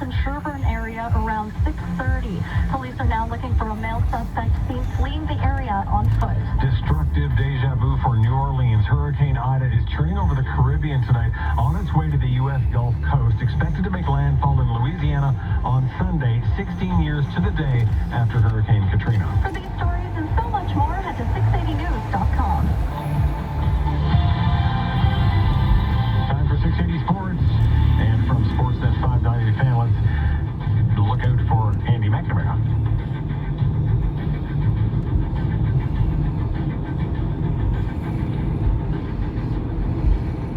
and Sherburne area around 6:30. Police are now looking for a male suspect seen fleeing the area on foot. Destructive deja vu for New Orleans. Hurricane Ida is churning over the Caribbean tonight on its way to the U.S. Gulf Coast, expected to make landfall in Louisiana on Sunday, 16 years to the day after Hurricane Katrina. For these stories and so much more, head to 680news.com. Time for 680 Sports. And from Sportsnet 590 fan, let's look out for Andy McNamara.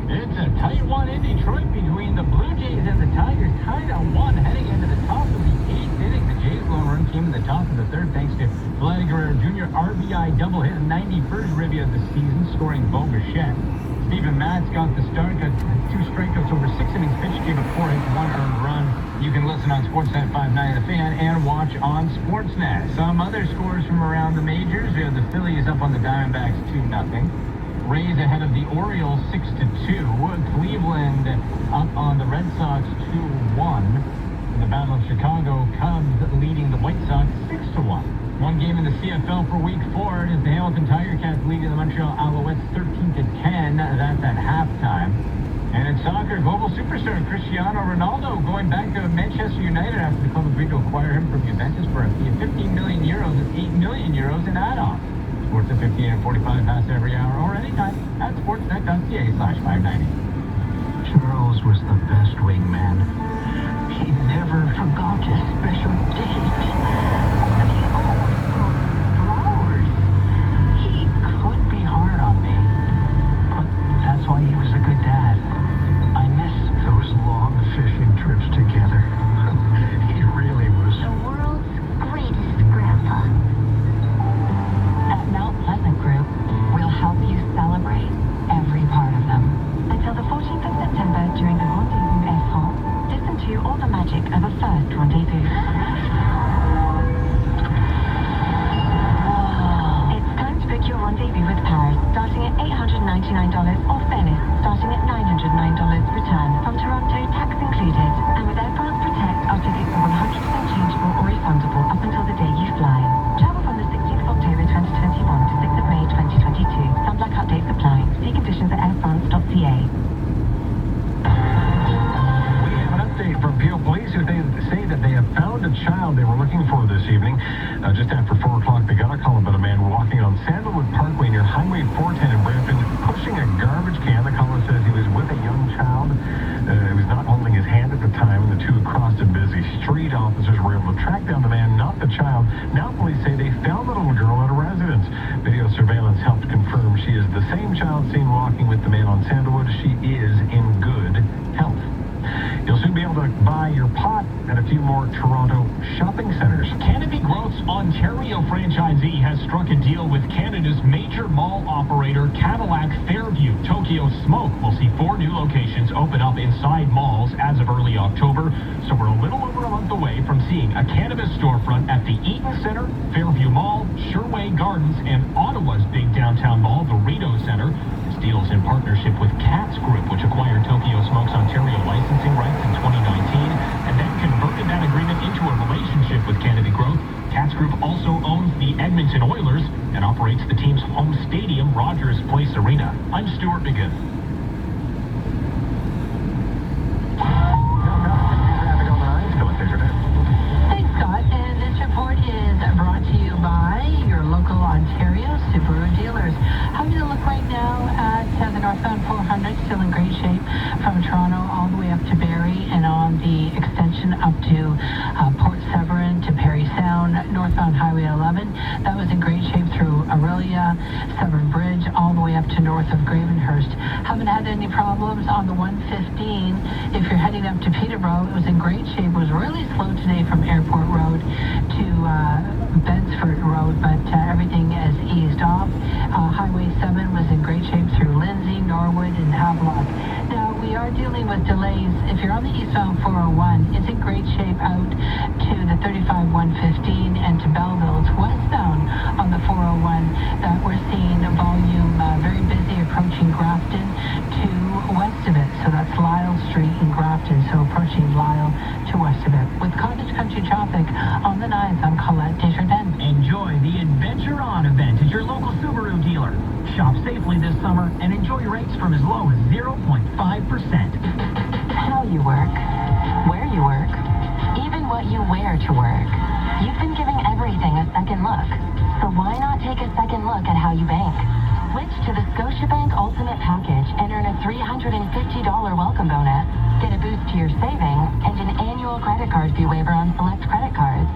It's a tight one in Detroit between the Blue Jays and the Tigers, tied on 1 heading into the top of the 8th inning. The Jays' lone run came in the top of the 3rd thanks to Vladdy Guerrero Jr. RBI double hit, 91st ribby of the season, scoring Bo Bichette. Stephen Matz got the start, got 2 strikeouts over 6 innings pitched, gave up 4 hits, 1 earned run. You can listen on Sportsnet 590 The Fan and watch on Sportsnet. Some other scores from around the majors. We have the Phillies up on the Diamondbacks 2-0. Rays ahead of the Orioles 6-2. Cleveland up on the Red Sox 2-1. In the Battle of Chicago, Cubs leading the White Sox 6-1. One game in the CFL for Week 4 is the Hamilton Tiger Cats leading the Montreal Alouettes 13-10. That's at halftime. And in soccer, global superstar Cristiano Ronaldo going back to Manchester United after the club agreed to acquire him from Juventus for a fee of 15 million euros and 8 million euros in add-on. Sports at 58 and 45 past every hour or anytime at sportsnet.ca/590. Charles was the best wingman. He never forgot a special date. And he always brought flowers. He could be hard on me, but that's why he was a good dad. I miss those long fishing trips together. He really was. The world's greatest grandpa. At Mount Pleasant Group, we'll help you celebrate every part of them. Until the 14th of September during the Rendezvous Air France, listen to all the magic of a first rendezvous. It's time to book your rendezvous with Paris, starting at $899 or Venice, starting at $909 return from Toronto, tax included. And with Air France Protect, our tickets are 100% changeable or refundable up until the day you fly. Travel from the 16th of October 2021 to 6th of May 2022. Some black updates apply. See conditions at airfrance.ca. From Peel Police, who they say that they have found a child they were looking for this evening. Just after 4 o'clock, they got a call about a man walking on Sandalwood Parkway near Highway 410 in Brampton, pushing a garbage can. The caller says he was with a young child. He was not holding his hand at the time, and the two crossed a busy street. Officers were able to track down the man, not the child. Now police say they found the little girl at a residence. Video surveillance helped confirm she is the same child seen walking with the man on Sandalwood. She is in good health. You'll soon be able to buy your pot at a few more Toronto shopping centres. Canopy Growth's Ontario franchisee has struck a deal with Canada's major mall operator Cadillac Fairview. Tokyo Smoke will see 4 new locations open up inside malls as of early October, so we're a little over a month away from seeing a cannabis storefront at the Eaton Centre, Fairview Mall, Sherway Gardens, and Ottawa's big downtown mall, the Rideau Centre. This deal is in partnership with Katz Group, which acquired Tokyo Smoke's Ontario licensing rights in 2019 and then converted that agreement into a relationship with Canopy Growth. Katz Group also owns the Edmonton Oilers and operates the team's home stadium, Rogers Place Arena. I'm Stuart McGinn. Thanks, Scott. And this report is brought to you by your local Ontario Subaru dealers. How does it look right now at the northbound 400? Still in great shape from Toronto all the way up to Barrie, and on the extension up to Port Severn to Parry Sound, northbound Highway 11. That was in great shape through Aurelia, Severn Bridge, all the way up to north of Gravenhurst. Haven't had any problems on the 115. If you're heading up to Peterborough, it was in great shape. It was really slow today from Airport Road to Bedsford Road, but everything is eased off. Highway 7 was in great shape through Lindsay, Norwood, and Havelock. Now, we are dealing with delays. If you're on the eastbound 401, it's in great shape out to the 35-115 and to Belleville. It's westbound on the 401 that we're seeing a volume very busy approaching Grafton to west of it. So that's Lyle Street in Grafton, so approaching Lyle to west of it. the 9th. I'm Colette Desjardins. Enjoy the Adventure On event at your local Subaru dealer. Shop safely this summer and enjoy rates from as low as 0.5%. How you work, where you work, even what you wear to work. You've been giving everything a second look. So why not take a second look at how you bank? Switch to the Scotiabank Ultimate Package and earn a $350 welcome bonus. Get a boost to your savings and an annual credit card fee waiver on select credit cards.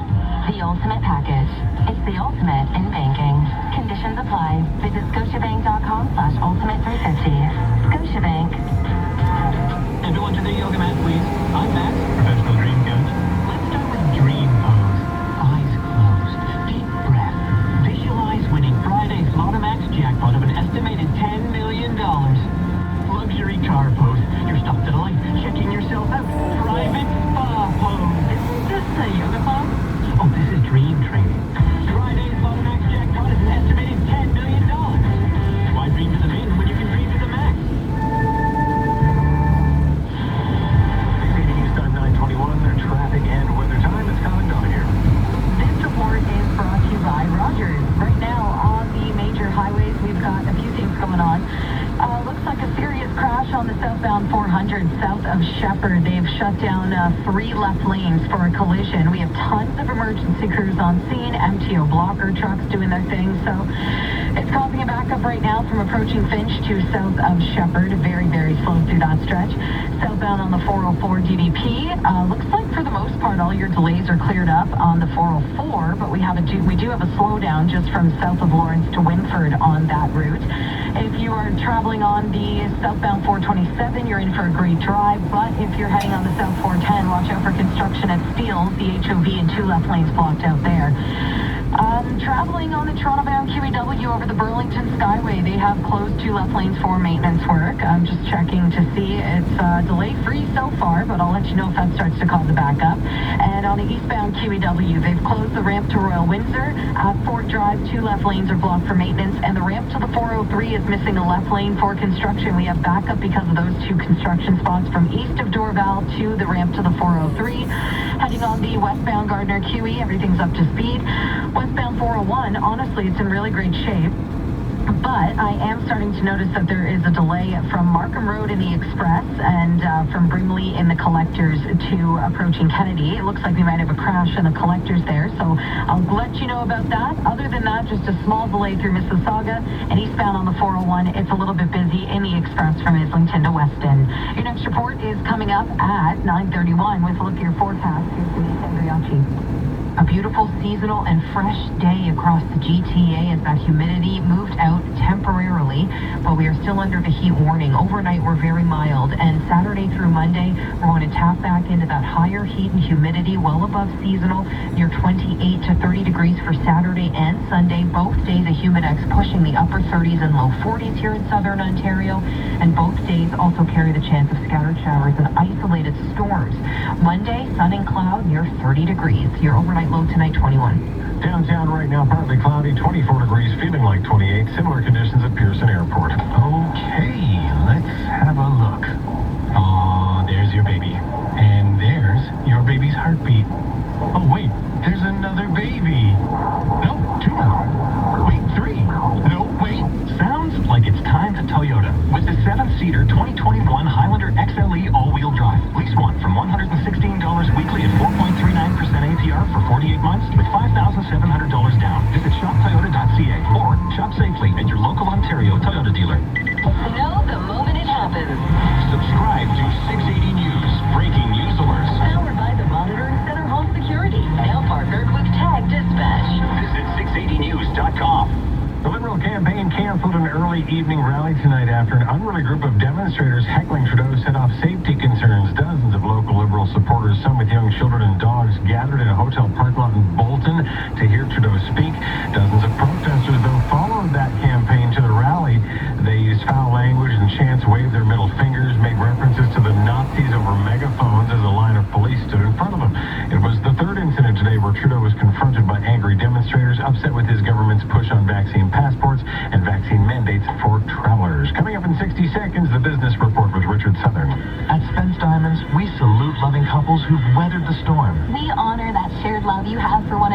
The Ultimate Package. It's the ultimate in banking. Conditions apply. Visit scotiabank.com/ultimate350. Scotiabank. Everyone to the yoga mat, please. I'm Max. Professional dream coach. Let's start with dream pose. Eyes closed. Deep breath. Visualize winning Friday's Lotomax jackpot of an estimated $10 million. Luxury car pose. You're stopped at a light, checking yourself out. Private spa pose. Isn't this a yoga class? Oh, this is dream training. Friday's Lotomax jackpot is an estimated $10 million. Why dream to the min when you can dream to the max? 680 News Time 921. Their traffic and weather time. It's Colin Dawn here. This report is brought to you by Rogers. Right now, on the major highways, we've got a few things going on. Looks like a serious crash on the southbound 400 south of Shepherd. They've shut down 3 left lanes for a collision. We have tons of emergency crews on scene, MTO blocker trucks doing their thing. So it's causing a backup right now from approaching Finch to south of Shepherd. Very, very slow through that stretch. Southbound on the 404 DVP. Looks like for the most part all your delays are cleared up on the 404, but we do have a slowdown just from south of Lawrence to Winford on that route. If you are traveling on the southbound 427, you're in for a great drive, but if you're heading on the south 410, watch out for construction at Steeles. The HOV and 2 left lanes blocked out there. Traveling on the Toronto-bound QEW over the Burlington Skyway, they have closed 2 left lanes for maintenance work. I'm just checking to see. It's delay-free so far, but I'll let you know if that starts to cause a backup. And on the eastbound QEW, they've closed the ramp to Royal Windsor. At Fort Drive, 2 left lanes are blocked for maintenance, and the ramp to the 403 is missing a left lane for construction. We have backup because of those 2 construction spots from east of Dorval to the ramp to the 403. Heading on the westbound Gardner QE, everything's up to speed. Westbound 401, honestly, it's in really great shape. But I am starting to notice that there is a delay from Markham Road in the Express and from Brimley in the Collectors to approaching Kennedy. It looks like we might have a crash in the Collectors there, so I'll let you know about that. Other than that, just a small delay through Mississauga and eastbound on the 401. It's a little bit busy in the Express from Islington to Weston. Your next report is coming up at 9:31 with a look at your forecast. Here's Denise Andriachi. A beautiful seasonal and fresh day across the GTA as that humidity moved out temporarily, but we are still under the heat warning. Overnight, we're very mild, and Saturday through Monday, we're going to tap back into that higher heat and humidity well above seasonal, near 28 to 30 degrees for Saturday and Sunday. Both days, a humidex pushing the upper 30s and low 40s here in southern Ontario, and both days also carry the chance of scattered showers and isolated storms. Monday, sun and cloud near 30 degrees. Your overnight low tonight, 21. Downtown right now, partly cloudy, 24 degrees, feeling like 28. Similar conditions at Pearson Airport. Okay, let's have a look. Oh, there's your baby. And there's your baby's heartbeat. Oh, wait, there's another baby. No, 2 now. Wait, 3. No, wait. Sounds like it's time to Toyota. With the 7-seater 2021 Highlander XLE all-wheel drive. Lease one from $116 weekly at 4.39% APR for 48 months with $5,700 down. Visit shoptoyota.ca or shop safely at your local Ontario Toyota dealer. Know the moment it happens. Subscribe to 680 News. Breaking news alerts. Powered by the Monitoring Center Home Security. Now partnered with Tag Dispatch. Visit 680news.com. The Liberal campaign canceled an early evening rally tonight after an unruly group of demonstrators heckling Trudeau set off safety concerns. Dozens of local Liberal supporters, some with young children and dogs, gathered in a hotel parking lot in Bolton to hear Trudeau speak. Dozens of protesters, though, followed that campaign to the rally. They used foul language and chants, waved their middle fingers, made references to the Nazis over megaphones as a line of police stood in front of them. It was the 3rd incident today where Trudeau was confronted by angry demonstrators upset with his government's push on vaccine passports and vaccine mandates for travelers. Coming up in 60 seconds, the Business Report with Richard Southern. At Spence Diamonds, we salute loving couples who've weathered the storm. We honor that shared love you have for one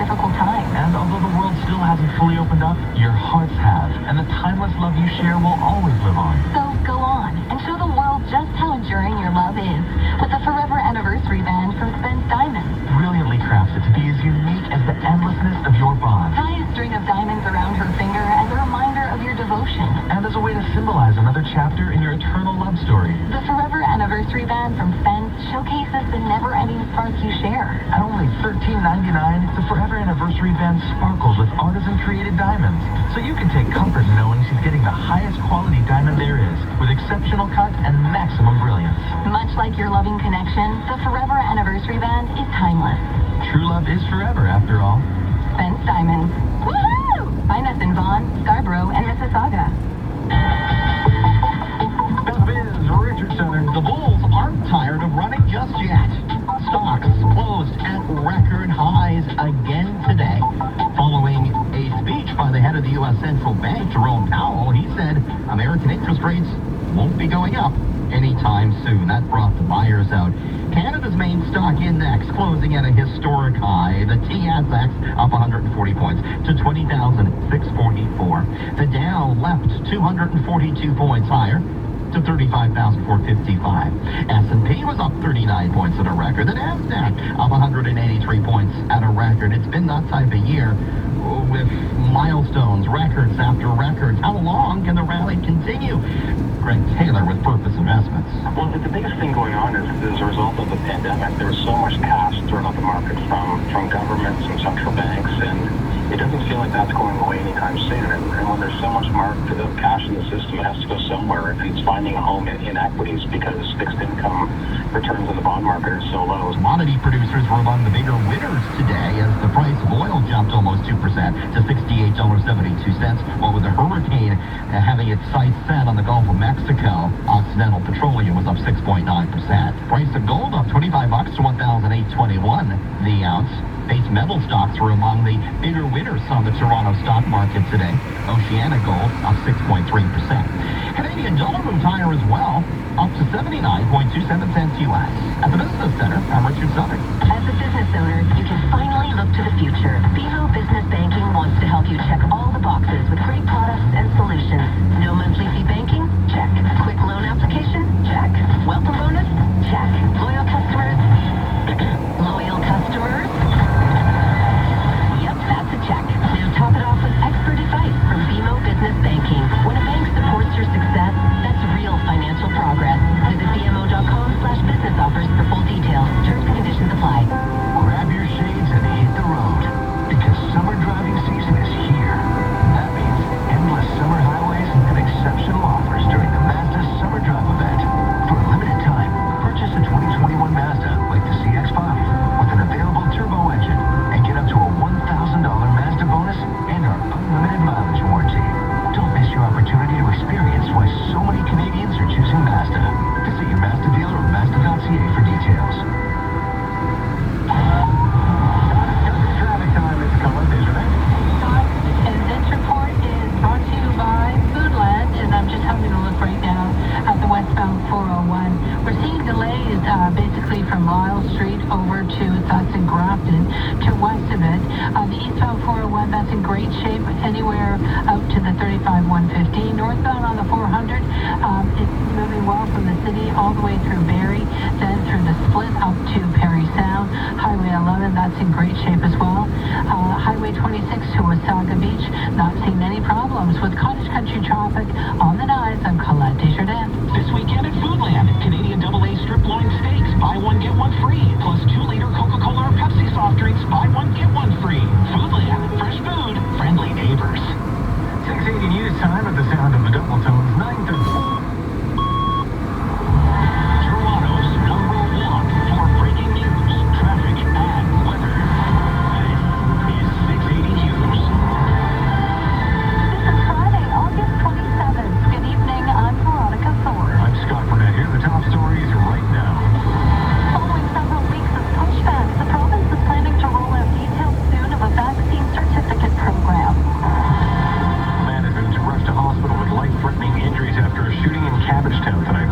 difficult time. And although the world still hasn't fully opened up, your hearts have, and the timeless love you share will always live on. So go on and show the world just how enduring your love is with the Forever Anniversary Band from Spence Diamonds. Brilliantly crafted to be as unique as the endlessness of your bond. Tie a string of diamonds around her finger as a reminder of your devotion. And as a way to symbolize another chapter in your eternal love story. The Forever Anniversary Band from Spence showcases the never-ending spark you share. At only $13.99, the Forever Anniversary Band sparkles with artisan-created diamonds. So you can take comfort in knowing she's getting the highest quality diamond there is, with exceptional cut and maximum brilliance. Much like your loving connection, the Forever Anniversary Band is timeless. True love is forever, after all. Spence Diamonds. Woohoo! Find us in Vaughan, Scarborough, and Mississauga. Richard Center. The Bulls aren't tired of running just yet. Stocks closed at record highs again today. Following a speech by the head of the U.S. Central Bank, Jerome Powell, he said American interest rates won't be going up anytime soon. That brought the buyers out. Canada's main stock index closing at a historic high. The TSX up 140 points to 20,644. The Dow leapt 242 points higher to 35,455. S&P was up 39 points at a record. The Nasdaq up 183 points at a record. It's been that type of year with milestones, records after records. How long can the rally continue? Greg Taylor with Purpose Investments. Well, the biggest thing going on is as a result of the pandemic, there was so much cash thrown at the market from governments and central banks, and it doesn't feel like that's going away anytime soon. And when there's so much cash in the system, it has to go somewhere. And it's finding a home in equities because fixed income returns in the bond market are so low. Commodity producers were among the bigger winners today as the price of oil jumped almost 2% to $68.72, while with the hurricane having its sights set on the Gulf of Mexico, Occidental Petroleum was up 6.9%. Price of gold up $25 to $1,821 the ounce. Base metal stocks were among the bigger winners on the Toronto stock market today. Oceana Gold up 6.3%. Canadian dollar moved higher as well, up to 79.27 cents U.S. At the Business Center, I'm Richard Southern. As a business owner, you can finally look to the future. BMO Business Banking wants to help you check all the boxes with great products and solutions. No monthly fee banking? Check. Quick loan application? Check. Welcome bonus? Check. Loyal customers? Loyal customers? Yep, that's a check. Now top it off with expert advice from BMO Business Banking. When a bank supports your success, that's real financial progress. Visit bmo.com/business offers for full details. Terms and conditions apply. Grab your shades and hit the road, because summer driving season is here. That means endless summer highways and exceptional offers during the Mazda Summer Drive event. For a limited time, purchase a 2021 Mazda like the CX-5 with an available turbo engine and get up to a $1,000 Mazda bonus and our unlimited mileage warranty. Don't miss your opportunity to experience why so many Canadians are choosing Mazda. Visit your Mazda dealer or Mazda.ca for details. Traffic time is coming, isn't it? And this report is brought to you by Foodland, and I'm just having a look right now at the westbound 401. We're seeing delays basically from Lyle Street over to that's in Grafton to west of it. The eastbound 401, that's in great shape anywhere out to the 35-115. Northbound on the 400, it's moving well from the city all the way through Barrie, then through the split up to Parry Sound. Highway 11, that's in great shape as well. Highway 26 to Wasaga Beach, not seeing any problems with cottage country traffic on the 9s. I'm Colette Desjardins. This weekend at Foodland, Canadian AA strip loin steaks, buy one, get one free, plus 2-liter Coca-Cola or Pepsi soft drinks, buy one, get one free. Foodland, fresh food, friendly neighbors. 6:80 news time at the sound of the double tones, 9:30. Toronto's #1 for breaking news, traffic, and weather. This is 680 News. This is Friday, August 27th. Good evening, I'm Veronica Ford. I'm Scott Burnett here. The top stories right now. Following several weeks of pushback, the province is planning to roll out details soon of a vaccine certificate program. A man has been rushed to hospital with life-threatening injuries after a shooting in Cabbagetown tonight.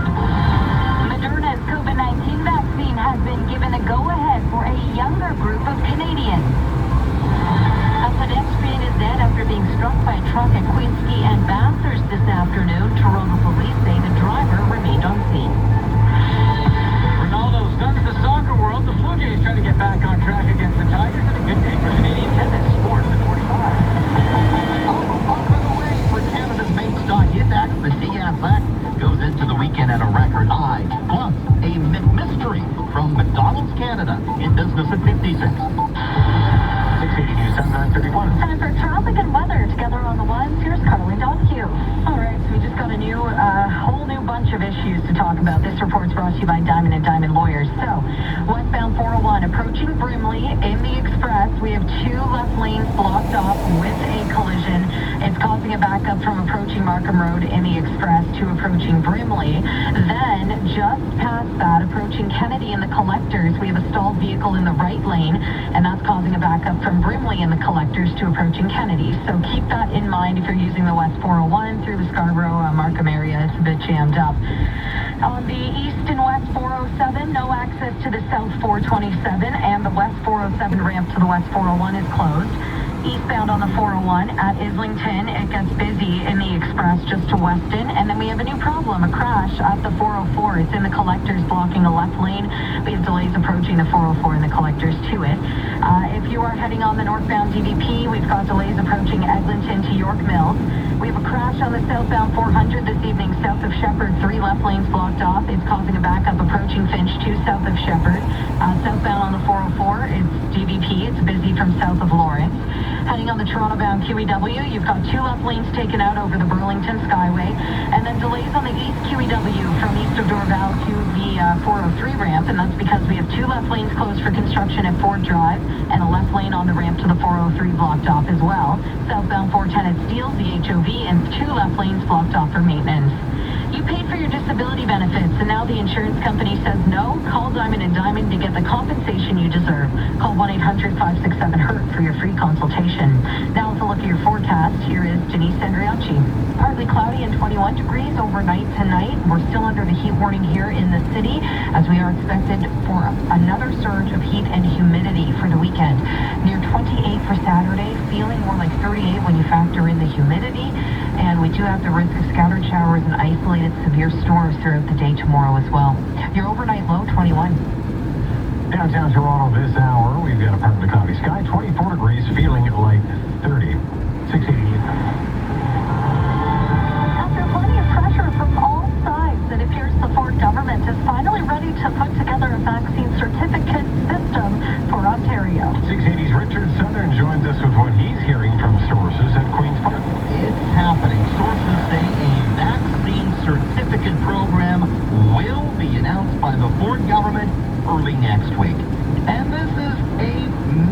Moderna's COVID-19 vaccine has been given a go-ahead for a younger group of Canadians. pedestrian is dead after being struck by a truck at Queensquay and Bathurst this afternoon. Toronto police say the driver remained on scene. Ronaldo stuns the soccer world. The Blue Jays try to get back on track against the Tigers, and a good day for Canadian tennis. Sport at 45. On the way for Canada's main stock index, the TSX goes into the weekend at a record high. Plus, a mystery from McDonald's Canada in business at 56. 680 News at 9:31. Time for traffic and weather. Together on the ones, here's Carly Donahue. All right, so we just got a whole new bunch of issues to talk about. This report's brought to you by Diamond & Diamond Lawyers. So, westbound 401 approaching Brimley in the Express. We have two left lanes blocked off with a collision. It's causing a backup from approaching Markham Road in the Express to approaching Brimley. Then, just past that, approaching Kennedy in the Collectors, we have a stalled vehicle in the right lane, and that's causing a backup from Brimley in the Collectors to approaching Kennedy. So keep that in mind if you're using the West 401 through the Scarborough, Markham area. It's a bit jammed up. On the east and west 407, no access to the south 427, and the west 407 ramp to the west 401 is closed. Eastbound on the 401 at Islington, it gets busy in the Express just to Weston. And then we have a new problem, a crash at the 404. It's in the Collectors blocking a left lane. We have delays approaching the 404 and the Collectors to it. If you are heading on the northbound DVP, we've got delays approaching Eglinton to York Mills. We have a crash on the southbound 400 this evening, south of Shepherd. 3 left lanes blocked off. It's causing a backup approaching Finch to south of Shepherd. Southbound on the 404, it's DVP. It's busy from south of Lawrence. Heading on the Toronto-bound QEW, you've got 2 left lanes taken out over the Burlington Skyway, and then delays on the east QEW from east of Dorval to the 403 ramp, and that's because we have 2 left lanes closed for construction at Ford Drive, and a left lane on the ramp to the 403 blocked off as well. Southbound 410 at Steeles, the HOV, and 2 left lanes blocked off for maintenance. You paid for your disability benefits, and now the insurance company says no? Call Diamond & Diamond to get the compensation you deserve. Call 1-800-567-HURT for your free consultation. Now with a look at your forecast, here is Denise Andriacci. Partly cloudy and 21 degrees overnight tonight. We're still under the heat warning here in the city, as we are expected for another surge of heat and humidity for the weekend. Near 28 for Saturday, feeling more like 38 when you factor in the humidity. And we do have the risk of scattered showers and isolated severe storms throughout the day tomorrow as well. Your overnight low, 21. Downtown Toronto this hour, we've got a partly cloudy sky, 24 degrees, feeling like 30. 688. After plenty of pressure from all sides, it appears the Ford government is finally ready to put together a vaccine certificate system for Ontario. 680's Richard Southern joins us with what he's hearing from sources at Queen's Park. It's happening. Sources say a vaccine certificate program will be announced by the Ford government early next week. And this is a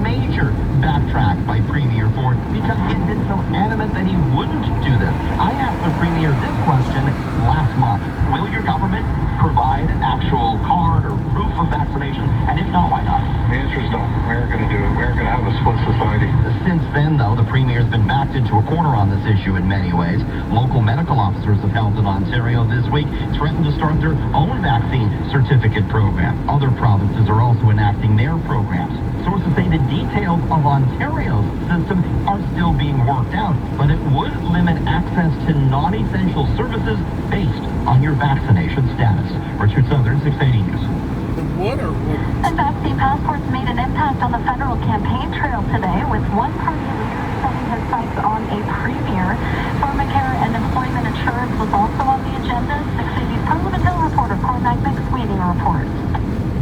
major backtrack by Premier Ford because he had been so adamant that he wouldn't do this. I asked the Premier this question last month. Will your government provide an actual card or proof of vaccination? And if not, why not? The answer is no. We aren't going to do it. We aren't going to have a split society. Since then, though, the Premier has been backed into a corner on this issue in many ways. Local medical officers have held in Ontario this week threatened to start their own vaccine certificate program. Other provinces are also enacting their programs. Sources say the details of Ontario's system are still being worked out, but it would limit access to non-essential services based on your vaccination status. Richard Southern, 680 News. And vaccine passports made an impact on the federal campaign trail today, with one party leader setting his sights on a premier. Pharmacare and employment insurance was also on the agenda. 680's Parliament Hill reporter Paul McSweeney reports.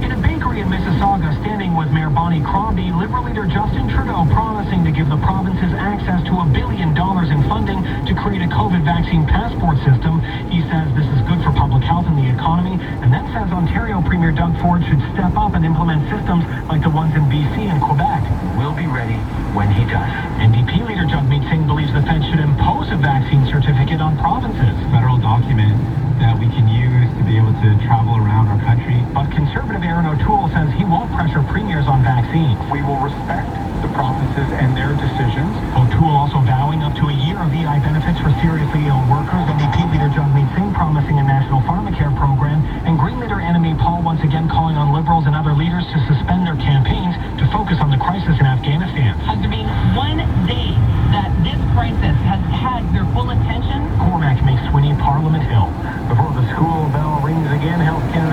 In a bakery in Mississauga, standing with Mayor Bonnie Crombie, Liberal leader Justin Trudeau promising to give the provinces access to $1 billion in funding to create a COVID vaccine passport system. He says this is good for public health and the economy, and then says Ontario Premier Doug Ford should step up and implement systems like the ones in BC and Quebec. We'll be ready when he does. NDP leader Jagmeet Singh believes the Fed should impose a vaccine certificate on provinces. Federal document that we can use to be able to travel around our country. But Conservative Aaron O'Toole says he won't pressure premiers on vaccines. We will respect the provinces and their decisions. O'Toole also vowing up to a year of EI benefits for seriously ill workers. NDP leader Jagmeet Singh promising a national pharmacare program. And Green leader Annamie Paul once again calling on Liberals and other leaders to suspend their campaigns to focus on the crisis in Afghanistan. Has there been one day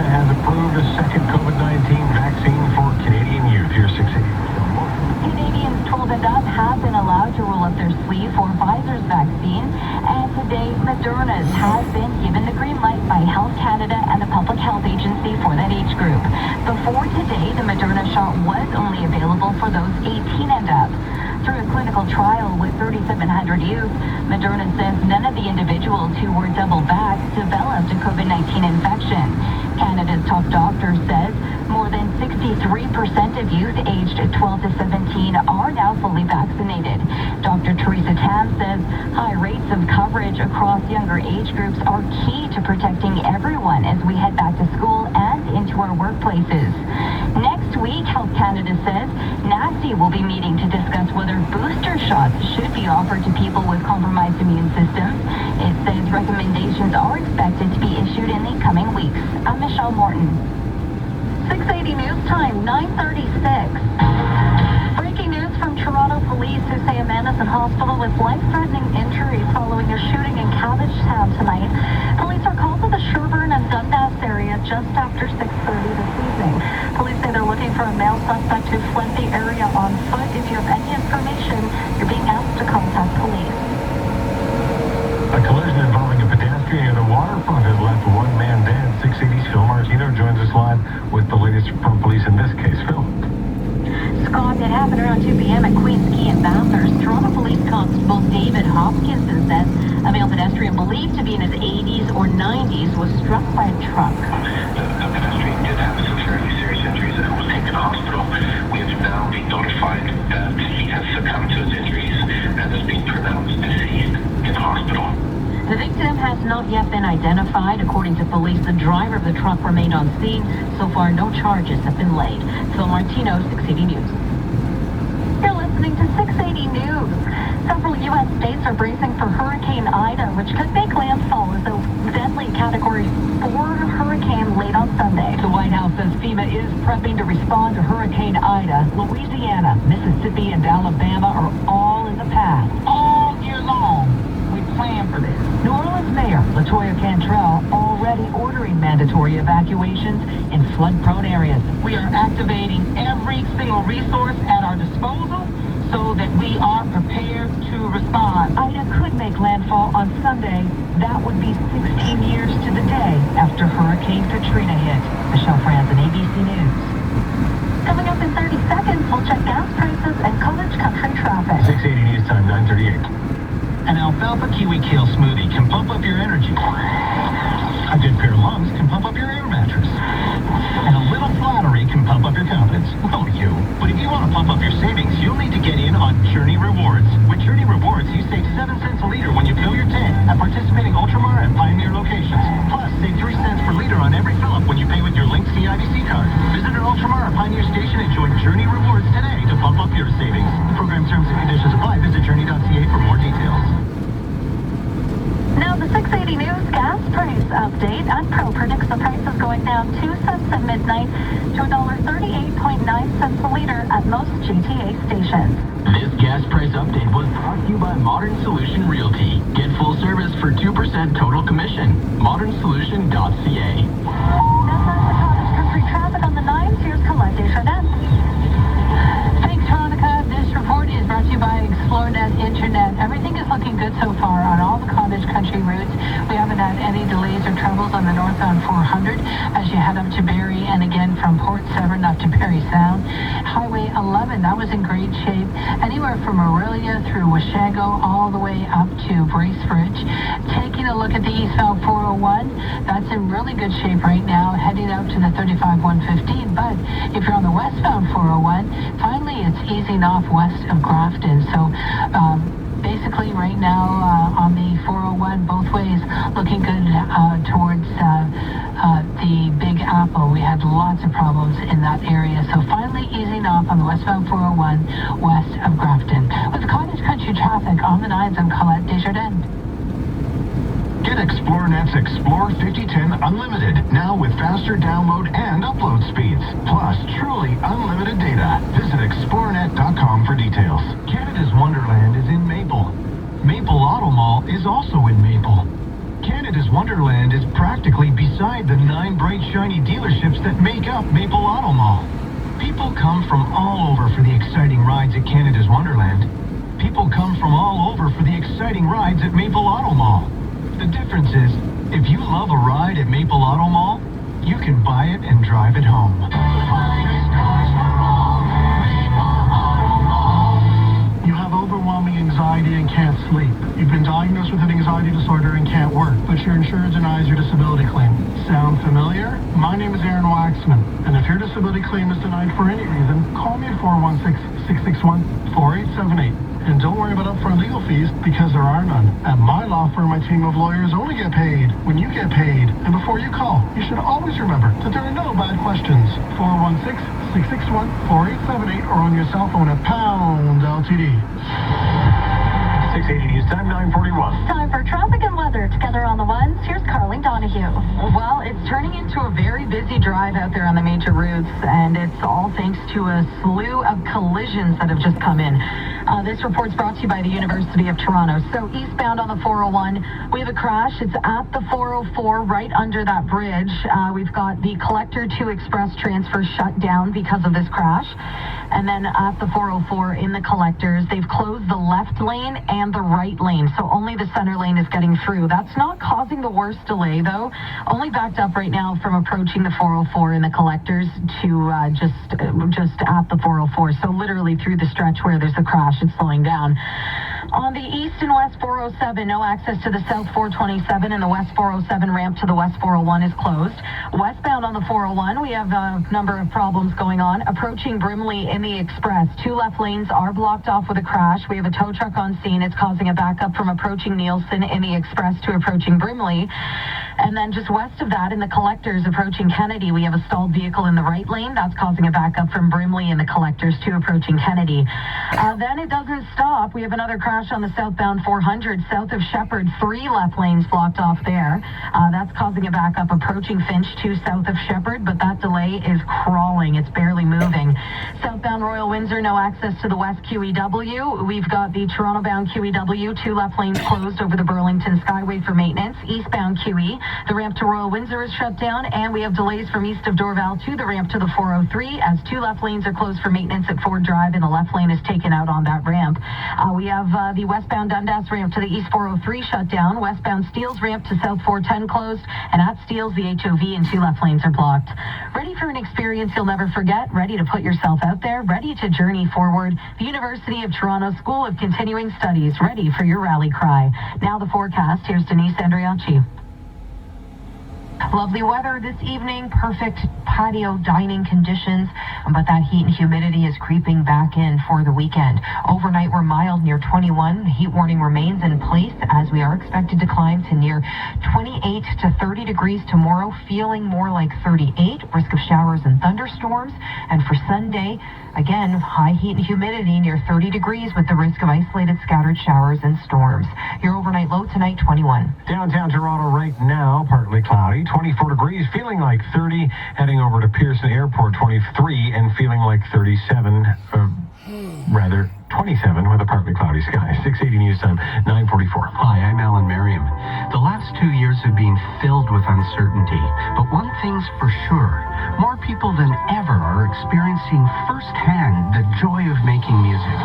Canada has approved a second COVID-19 vaccine for Canadian youth. Here's 680. Canadians 12 and up have been allowed to roll up their sleeve for Pfizer's vaccine, and today Moderna's has been given the green light by Health Canada and the Public Health Agency for that age group. Before today, the Moderna shot was only available for those 18 and up. Through a clinical trial with 3,700 youth, Moderna says none of the individuals who were double vaxxed developed a COVID-19 infection. Canada's top doctor says more than 63% of youth aged 12 to 17 are now fully vaccinated. Dr. Teresa Tam says high rates of coverage across younger age groups are key to protecting everyone as we head back to school and into our workplaces. Next week, Health Canada says NACI will be meeting to discuss whether booster shots should be offered to people with compromised immune systems. It says recommendations are expected to be issued in the coming weeks. I'm Michelle Morton. 680 News Time, 9:36. Breaking news from Toronto police who say a man is in hospital with life-threatening injuries following a shooting in Cabbagetown tonight. Police are called to the Sherbourne and Dundas area just after 6:30 this evening. Police say they're looking for a male suspect who fled the area on foot. If you have any information, you're being asked to contact police. A collision involving a pedestrian at a waterfront has left one man dead. 680's Phil Martino joins us live with the latest from police in this case. Phil. Scott, it happened around 2 p.m. at Queen's Quay in Bathurst. Toronto Police Constable David Hopkinson says a male pedestrian believed to be in his 80s or 90s was struck by a truck. The pedestrian did have some fairly serious injuries and was taken to hospital. We have now been notified that he has succumbed to his injuries and has been pronounced deceased in hospital. The victim has not yet been identified. According to police, the driver of the truck remained on scene. So far, no charges have been laid. Phil Martino, 680 News. You're listening to 680 News. Several U.S. states are bracing for Hurricane Ida, which could make landfall as a deadly Category 4 hurricane late on Sunday. The White House says FEMA is prepping to respond to Hurricane Ida. Louisiana, Mississippi, and Alabama are all in the path. All year long, we plan for this. New Orleans Mayor LaToya Cantrell already ordering mandatory evacuations in flood-prone areas. We are activating every single resource at our disposal so that we are prepared to respond. Ida could make landfall on Sunday. That would be 16 years to the day after Hurricane Katrina hit. Michelle Franzen, ABC News. Coming up in 30 seconds, we'll check gas prices and college country traffic. 680 News Time, 9:38. An alfalfa kiwi kale smoothie can pump up your energy. A good pair of lungs can pump up your air mattress. And a little flattery can pump up your confidence. Well, you. But if you want to pump up your savings, you'll need to get in on Journey Rewards. With Journey Rewards, you save 7 cents a liter when you fill your tank at participating Ultramar and Pioneer locations. Plus, save 3 cents per liter on every fill-up when you pay with your linked CIBC card. Visit an Ultramar or Pioneer station and join Journey Rewards today to bump up your savings. Program terms and conditions apply. Visit journey.ca for more details. Now the 680 News gas price update. UnPro predicts the price is going down 2 cents at midnight to $1.38.9 a liter at most GTA stations. This gas price update was brought to you by Modern Solution Realty. Get full service for 2% total commission. ModernSolution.ca. That's the cottage country traffic on the 9s. Here's Colette Deschardins. Thanks, Veronica. This report is brought to you by ExploreNet Internet. Everything is looking good so far on all the cottage country routes. We haven't had any delays or troubles on the northbound 400 as you head up to Barrie and again from Port Severn up to Parry Sound. Highway 11, that was in great shape. Anywhere from Aurelia through Washago all the way up to Bracebridge. Taking a look at the eastbound 401, that's in really good shape right now, heading out to the 35-115. But if you're on the westbound 401, finally it's easing off west of Grafton. So basically right now on the 401 both ways looking good towards the Big Apple. We had lots of problems in that area, so finally easing off on the westbound 401 west of Grafton. With cottage country traffic on the 9s, I'm Colette Desjardins. Get ExploreNet's Explore 5010 Unlimited, now with faster download and upload speeds, plus truly unlimited data. Visit explorenet.com for details. Canada's Wonderland is in Maple. Maple Auto Mall is also in Maple. Canada's Wonderland is practically beside the 9 bright bright, shiny dealerships that make up Maple Auto Mall. People come from all over for the exciting rides at Canada's Wonderland. People come from all over for the exciting rides at Maple Auto Mall. The difference is, if you love a ride at Maple Auto Mall, you can buy it and drive it home. You have overwhelming anxiety and can't sleep. You've been diagnosed with an anxiety disorder and can't work, but your insurer denies your disability claim. Sound familiar? My name is Aaron Waxman, and if your disability claim is denied for any reason, call me at 416-661-4878. And don't worry about upfront legal fees, because there are none. At my law firm, my team of lawyers only get paid when you get paid. And before you call, you should always remember that there are no bad questions. 416-661-4878 or on your cell phone at pound LTD. 680 News Time, 9:41. Time for traffic and weather. Together on the ones, here's Carly Donahue. Well, it's turning into a very busy drive out there on the major routes, and it's all thanks to a slew of collisions that have just come in. This report's brought to you by the University of Toronto. So eastbound on the 401, we have a crash. It's at the 404, right under that bridge. We've got the Collector 2 Express transfer shut down because of this crash. And then at the 404 in the Collectors, they've closed the left lane and the right lane. So only the center lane is getting through. That's not causing the worst delay, though. Only backed up right now from approaching the 404 in the Collectors to just at the 404. So literally through the stretch where there's a crash, it's slowing down. On the east and west 407, no access to the south 427, and the west 407 ramp to the west 401 is closed. Westbound on the 401, we have a number of problems going on. Approaching Brimley in the Express, 2 left lanes are blocked off with a crash. We have a tow truck on scene. It's causing a backup from approaching Nielsen in the Express to approaching Brimley. And then just west of that, in the Collectors approaching Kennedy, we have a stalled vehicle in the right lane. That's causing a backup from Brimley in the Collectors to approaching Kennedy. Then it doesn't stop. We have another crash on the southbound 400, south of Shepherd, 3 left lanes blocked off there. That's causing a backup approaching Finch to south of Shepherd, but that delay is crawling. It's barely moving. Southbound Royal Windsor, no access to the west QEW. We've got the Toronto-bound QEW, 2 left lanes closed over the Burlington Skyway for maintenance. Eastbound QE, the ramp to Royal Windsor is shut down, and we have delays from east of Dorval to the ramp to the 403 as 2 left lanes are closed for maintenance at Ford Drive, and the left lane is taken out on that ramp. We have the westbound Dundas ramp to the east 403 shut down, westbound Steeles ramp to south 410 closed, and at Steeles the HOV and 2 left lanes are blocked. Ready for an experience you'll never forget? Ready to put yourself out there? Ready to journey forward? The University of Toronto School of Continuing Studies, ready for your rally cry. Now the forecast. Here's Denise Andriacci. Lovely weather this evening, perfect patio dining conditions, but that heat and humidity is creeping back in for the weekend. Overnight we're mild near 21. Heat warning remains in place as we are expected to climb to near 28 to 30 degrees tomorrow, feeling more like 38. Risk of showers and thunderstorms. And for Sunday, again, high heat and humidity near 30 degrees with the risk of isolated scattered showers and storms. Your overnight low tonight, 21. Downtown Toronto right now, partly cloudy, 24 degrees, feeling like 30. Heading over to Pearson Airport, 23, and feeling like 37, 27 with a partly cloudy sky. 680 News Time, 9:44. Hi, I'm Alan Merriam. The last 2 years have been filled with uncertainty, but one thing's for sure. More people than ever are experiencing firsthand the joy of making music.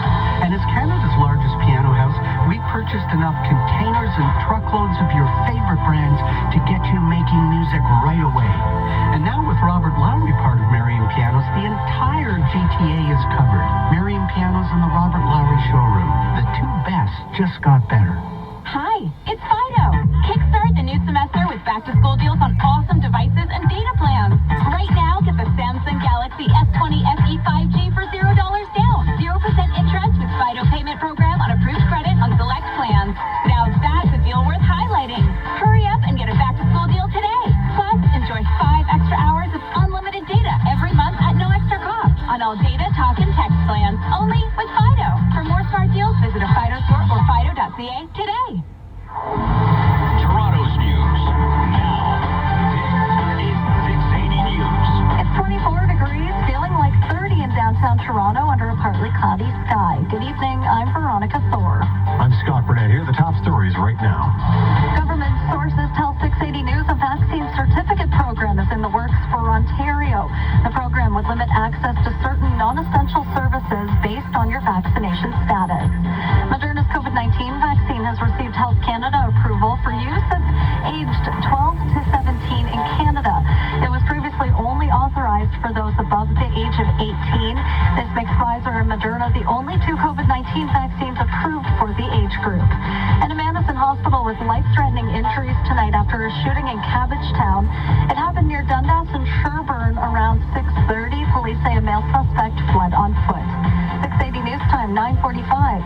And as Canada's largest piano house, we purchased enough containers and truckloads of your favorite brands to get you making music right away. And now with Robert Lowry part of Merriam Pianos, the entire GTA is covered. Merriam Pianos and the Robert Lowry showroom. The 2 best just got better. Hi, it's Fido. Kickstart the new semester with back-to-school deals on awesome devices and data plans. Right now, get the Samsung Galaxy S20 FE 5G for $0 down. 0% interest with Fido payment program on approved credit on select plans. Now that's a deal worth highlighting. Hurry up and get a back-to-school deal today. Plus, enjoy 5 extra hours of unlimited data every month at no extra cost on all data, talk, and text plans. Only with Fido. For more smart deals, visit a Fido store or fido.ca today. Toronto's news now. This is 680 News. It's 24 degrees, feeling like 30 in downtown Toronto under a partly cloudy sky. Good evening, I'm Veronica Thor. I'm Scott Burnett. Here are the top stories right now. Government sources tell 680 News a vaccine certificate program is in the works access to certain non-essential services based on your vaccination status. Moderna's COVID-19 vaccine has received Health Canada approval for use that's aged 12 to 17 in Canada. It was previously only authorized for those above the age of 18. This makes Pfizer and Moderna the only two COVID-19 vaccines approved for the age group. And a man is in hospital with life-threatening injuries tonight after a shooting in Cabbagetown. It happened near Dundas and Sherbourne around 6:30. Police say a male suspect fled on foot. 680 News Time, 9:45.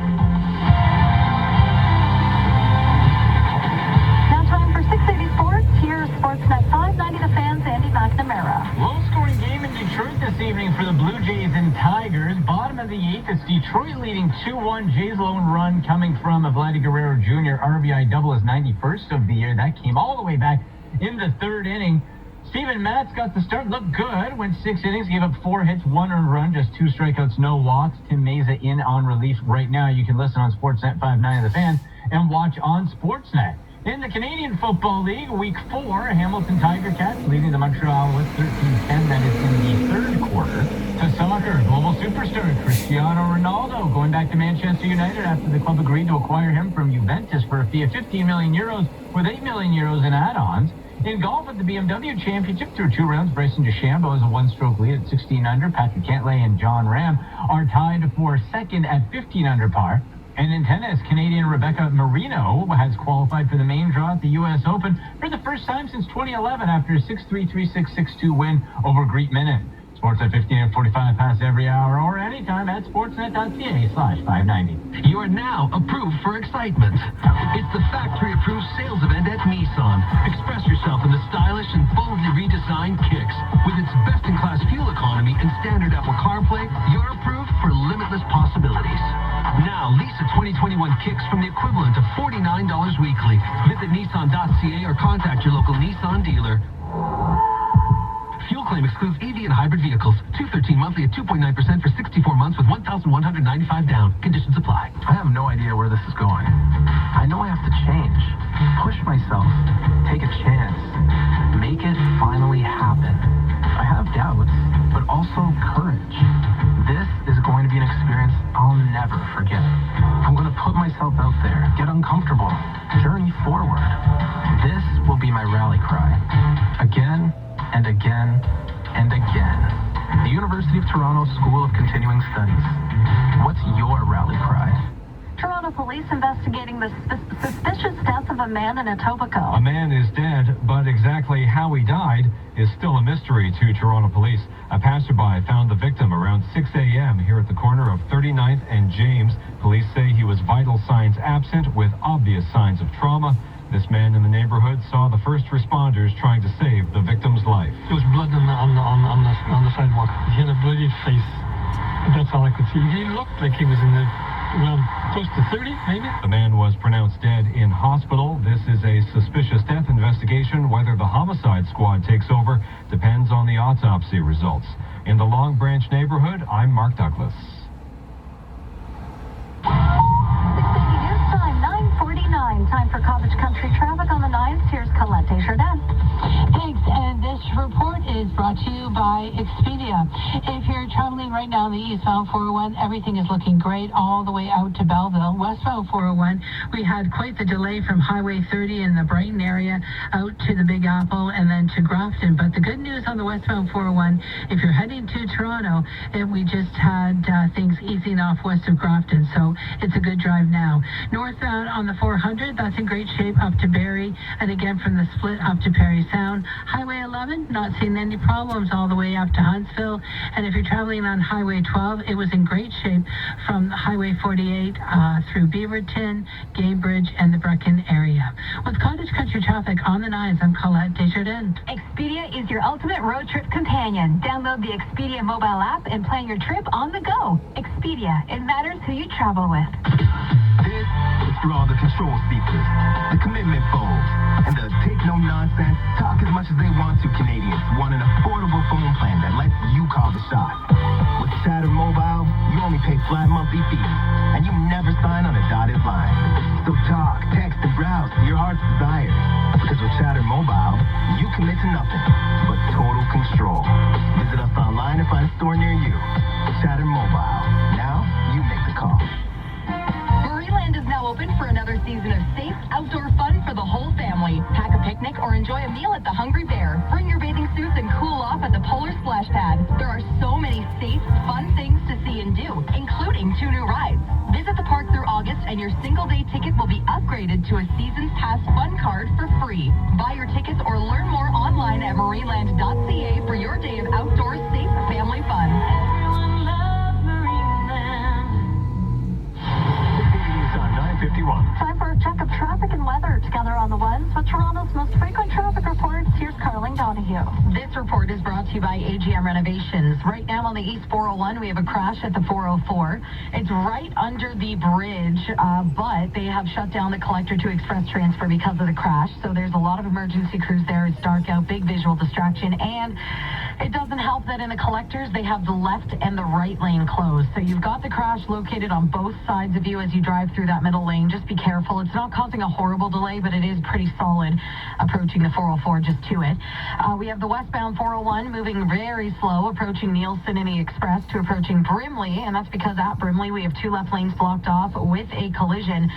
Now time for 680 Sports. Here's Sportsnet 590 The Fans, Andy McNamara. Low-scoring game in Detroit this evening for the Blue Jays and Tigers. Bottom of the 8th, it's Detroit leading 2-1. Jays lone run coming from a Vladdy Guerrero Jr. RBI double, his 91st of the year. That came all the way back in the third inning. Steven Matz got the start, looked good, went 6 innings, gave up 4 hits, 1 earned run, just 2 strikeouts, no walks. Tim Meza in on relief right now. You can listen on Sportsnet 590 The Fan and watch on Sportsnet. In the Canadian Football League, Week 4, Hamilton Tiger Cats leading the Montreal with 13-10. That is in the third quarter. To soccer, global superstar Cristiano Ronaldo going back to Manchester United after the club agreed to acquire him from Juventus for a fee of 15 million euros with 8 million euros in add-ons. In golf at the BMW Championship, through 2 rounds, Bryson DeChambeau has a 1-stroke lead at 16 under. Patrick Cantlay and John Ram are tied for second at 15 under par. And in tennis, Canadian Rebecca Marino has qualified for the main draw at the U.S. Open for the first time since 2011 after a 6-3, 3-6, 6-2 win over Greet Minute. Sports at 15 and 45 past every hour or anytime at sportsnet.ca/590. You are now approved for excitement. It's the factory-approved sales event at Nissan. Express yourself in the stylish and boldly redesigned Kicks. With its best-in-class fuel economy and standard Apple CarPlay, you're approved for limitless possibilities. Now, lease a 2021 Kicks from the equivalent of $49 weekly. Visit Nissan.ca or contact your local Nissan dealer. Fuel claim excludes EV and hybrid vehicles. 213 monthly at 2.9% for 64 months with $1,195 down. Conditions apply. I have no idea where this is going. I know I have to change, push myself, take a chance, make it finally happen. I have doubts, but also courage. This is going to be an experience I'll never forget. I'm going to put myself out there, get uncomfortable, journey forward. This will be my rally cry. Again and again and again. The University of Toronto School of Continuing Studies. What's your rally cry? Toronto police investigating the suspicious death of a man in Etobicoke. A man is dead, but exactly how he died is still a mystery to Toronto police. A passerby found the victim around 6 a.m. here at the corner of 39th and James. Police say he was vital signs absent with obvious signs of trauma. This man in the neighborhood saw the first responders trying to save the victim's life. There was blood on the sidewalk. He had a bloody face. That's all I could see. He looked like he was in the, close to 30, maybe. The man was pronounced dead in hospital. This is a suspicious death investigation. Whether the homicide squad takes over depends on the autopsy results. In the Long Branch neighborhood, I'm Mark Douglas. 680 News Time, 9:49. Time for Cottage Country traffic on the 9s. Here's Colette Desjardins. Thanks, and this report is brought to you by Expedia. If you're traveling right now on the eastbound 401, everything is looking great all the way out to Belleville. Westbound 401, we had quite the delay from Highway 30 in the Brighton area out to the Big Apple and then to Grafton. But the good news on the westbound 401, if you're heading to Toronto, we just had things easing off west of Grafton, so it's a good drive now. Northbound on the 400, that's in great shape up to Barrie, and again from the split up to Parry Sound. Highway 11, not seeing any problems all the way up to Huntsville. And if you're traveling on Highway 12, it was in great shape from Highway 48 through Beaverton, Gamebridge, and the Brecon area. With Cottage Country traffic on the 9s, I'm Colette Desjardins. Expedia is your ultimate road trip companion. Download the Expedia mobile app and plan your trip on the go. Expedia, it matters who you travel with. This is for all the control seekers, the commitment folks, and the take-no-nonsense, talk as much as they want to Canadians want an affordable phone plan that lets you call the shot. With Chatter Mobile, you only pay flat monthly fees, and you never sign on a dotted line. So talk, text, and browse to your heart's desires. Because with Chatter Mobile, you commit to nothing but total control. Visit us online and find store near you. Saturn Mobile. Now, you make the call. Marineland is now open for another season of safe outdoor fun for the whole family. Pack a picnic or enjoy a meal at the Hungry Bear. Bring your bathing suits and cool off at the Polar Splash Pad. There are so many safe, fun things to see and do, including 2 new rides. Visit the park through August and your single-day ticket will be upgraded to a Seasons Pass Fun Card for free. Buy your tickets or learn more online at marineland.ca for your day of outdoor safe family fun. Everyone loves Marineland. 51. Time for a check of traffic and weather together on the ones with Toronto's most frequent traffic reports. Here's Carling Donahue. This report is brought to you by AGM Renovations. Right now on the East 401, we have a crash at the 404. It's right under the bridge, but they have shut down the collector to express transfer because of the crash. So there's a lot of emergency crews there. It's dark out, big visual distraction, and it doesn't help that in the collectors, they have the left and the right lane closed. So you've got the crash located on both sides of you as you drive through that middle lane. Just be careful. It's not causing a horrible delay, but it is pretty solid approaching the 404 just to it. We have the westbound 401 moving very slow, approaching Nielsen and the Express to approaching Brimley, and that's because at Brimley we have 2 left lanes blocked off with a collision.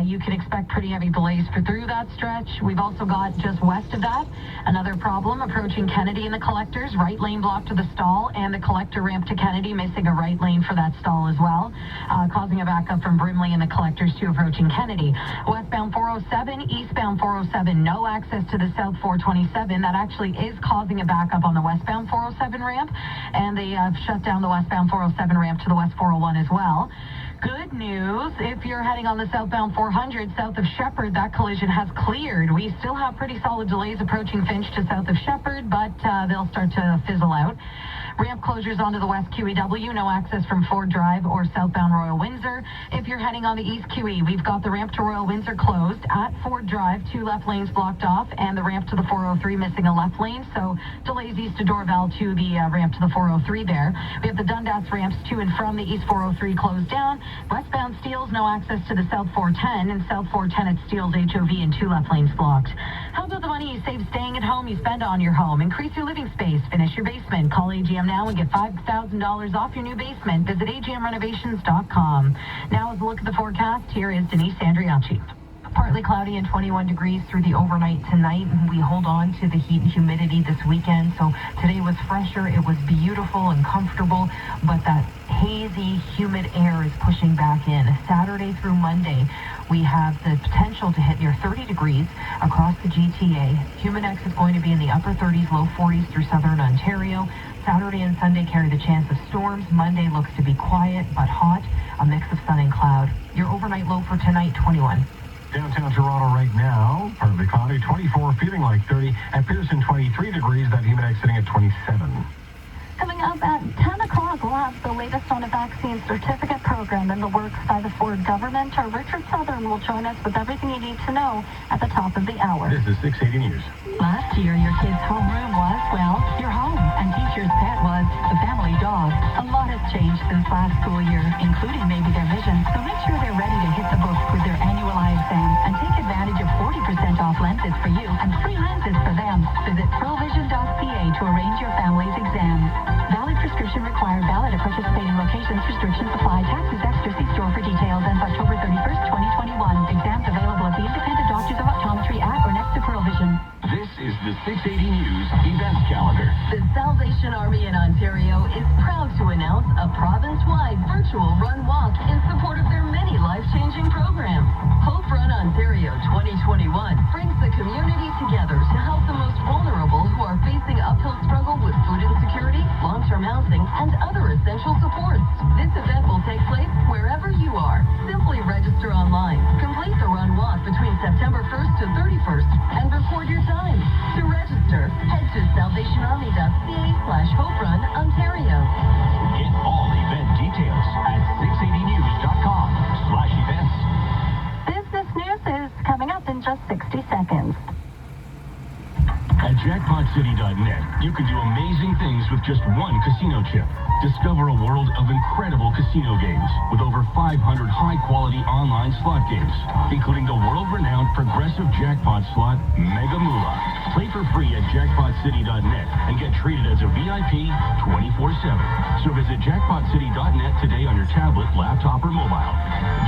You can expect pretty heavy delays through that stretch. We've also got just west of that another problem approaching Kennedy and the collectors, right lane blocked to the stall, and the collector ramp to Kennedy missing a right lane for that stall as well, causing a backup from Brimley and the collectors to approaching Kennedy. Westbound 407, eastbound 407, no access to the south 427. That actually is causing a backup on the westbound 407 ramp, and they shut down the westbound 407 ramp to the west 401 as well. Good news, if you're heading on the southbound 400 south of Shepherd, that collision has cleared. We still have pretty solid delays approaching Finch to south of Shepherd, but they'll start to fizzle out. Ramp closures onto the west QEW, no access from Ford Drive or southbound Royal Windsor. If you're heading on the east QE, we've got the ramp to Royal Windsor closed. At Ford Drive, 2 left lanes blocked off, and the ramp to the 403 missing a left lane, so delays east to Dorval to the ramp to the 403 there. We have the Dundas ramps to and from the east 403 closed down. Westbound Steeles, no access to the south 410, and south 410 at Steeles HOV and 2 left lanes blocked. How about the money you save staying at home, you spend on your home? Increase your living space, finish your basement. Call AGM now and get $5,000 off your new basement. Visit agmrenovations.com. Now as a look at the forecast, here is Denise Andriacci. Partly cloudy and 21 degrees through the overnight tonight. We hold on to the heat and humidity this weekend. So today was fresher. It was beautiful and comfortable, but that hazy, humid air is pushing back in. Saturday through Monday, we have the potential to hit near 30 degrees across the GTA. Humidex is going to be in the upper 30s, low 40s through southern Ontario. Saturday and Sunday carry the chance of storms. Monday looks to be quiet but hot, a mix of sun and cloud. Your overnight low for tonight, 21. Downtown Toronto right now, partly cloudy, 24, feeling like 30. At Pearson, 23 degrees. That Humidex sitting at 27. Coming up at 10 o'clock, we'll have the latest on a vaccine certificate program in the works by the Ford government. Our Richard Southern will join us with everything you need to know at the top of the hour. This is 680 News. Last year, your kid's homeroom was, well, your home, and teacher's pet was the family dog. A lot has changed since last school year, including maybe their vision, so make sure they're ready to hit the books with their annual eye exam and take advantage of 40% off lenses for you and free lenses for them. Visit pearlvision.ca to arrange your family's exams. Valid prescription required, valid at participating locations, restrictions apply, taxes extra, see store for details, ends October 31st, 2021. Exams available at the Independent Doctors of Optometry at or next to Pearl Vision. This is the 680 News events calendar. The Salvation Army in Ontario is proud to announce a province-wide virtual run-walk in support of their many life-changing programs. Hope Run Ontario 2021 brings the community together to help the most vulnerable who are facing uphill struggle with food insecurity, long-term housing, and other essential supports. This event will take place wherever you are. Simply register online, complete the run walk between September 1st to 31st, and record your time. To register, head to salvationarmy.ca/Hope Run Ontario. Get all event details at 680news.com/events. Business news is coming up in just 60 seconds. At Jackpot jackpotcity.net, you can do amazing things with just one casino chip. Discover a world of incredible casino games with over 500 high-quality online slot games, including the world-renowned progressive jackpot slot, Mega Moolah. Play for free at jackpotcity.net and get treated as a VIP 24/7. So visit jackpotcity.net today on your tablet, laptop, or mobile.